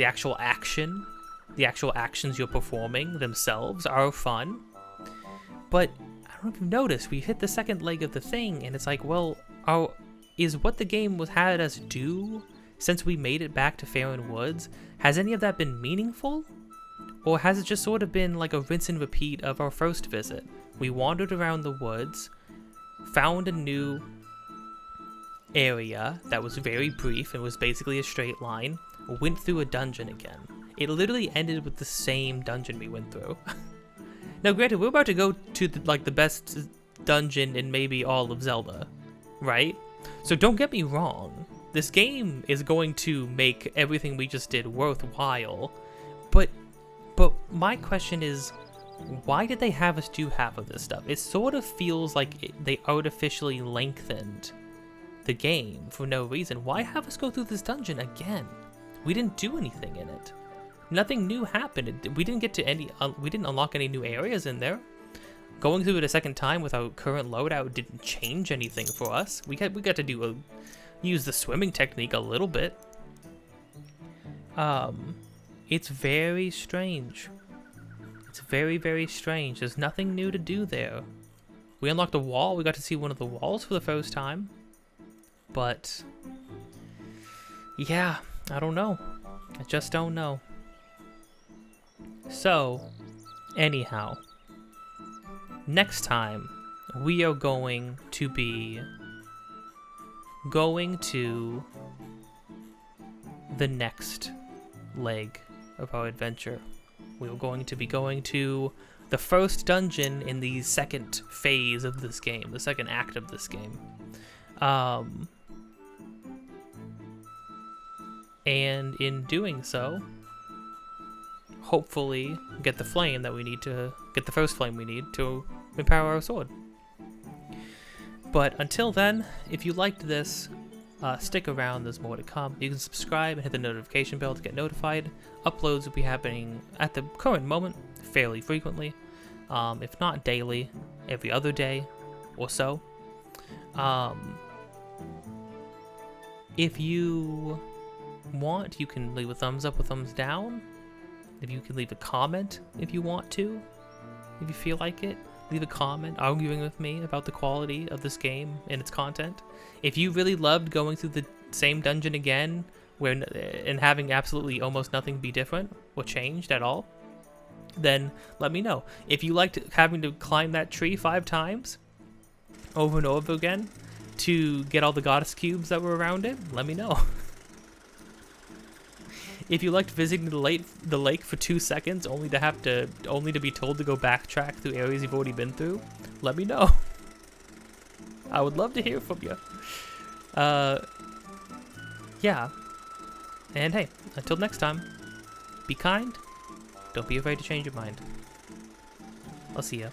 actual action. The actual actions you're performing themselves are fun, but I don't know if you've noticed, we hit the second leg of the thing, and it's like, well, is what the game had us do since we made it back to Farone Woods, has any of that been meaningful? Or has it just sort of been like a rinse and repeat of our first visit? We wandered around the woods, found a new area that was very brief and was basically a straight line, went through a dungeon again. It literally ended with the same dungeon we went through. Now granted, we're about to go to the best dungeon in maybe all of Zelda, right? So don't get me wrong, this game is going to make everything we just did worthwhile, but my question is, why did they have us do half of this stuff? It sort of feels like they artificially lengthened the game for no reason. Why have us go through this dungeon again? We didn't do anything in it. Nothing new happened. We didn't get to we didn't unlock any new areas in there. Going through it a second time with our current loadout didn't change anything for us. We got to use the swimming technique a little bit. It's very strange. It's very, very strange. There's nothing new to do there. We unlocked a wall. We got to see one of the walls for the first time. But yeah, I don't know. I just don't know. So, anyhow, next time we are going to be going to the next leg of our adventure. We are going to be going to the first dungeon in the second phase of this game, the second act of this game. And in doing so, hopefully get the flame that we need to get the first flame we need to empower our sword. But until then, if you liked this, stick around, there's more to come. You can subscribe and hit the notification bell to get notified. Uploads will be happening at the current moment fairly frequently, if not daily, every other day or so. If you want, you can leave a thumbs up or thumbs down. If you can leave a comment if you want to, if you feel like it. Leave a comment arguing with me about the quality of this game and its content. If you really loved going through the same dungeon again and having absolutely almost nothing be different or changed at all, then let me know. If you liked having to climb that tree 5 times over and over again to get all the goddess cubes that were around it, let me know. If you liked visiting the lake for 2 seconds only to be told to go backtrack through areas you've already been through, let me know. I would love to hear from you. Yeah. And hey, until next time, be kind. Don't be afraid to change your mind. I'll see ya.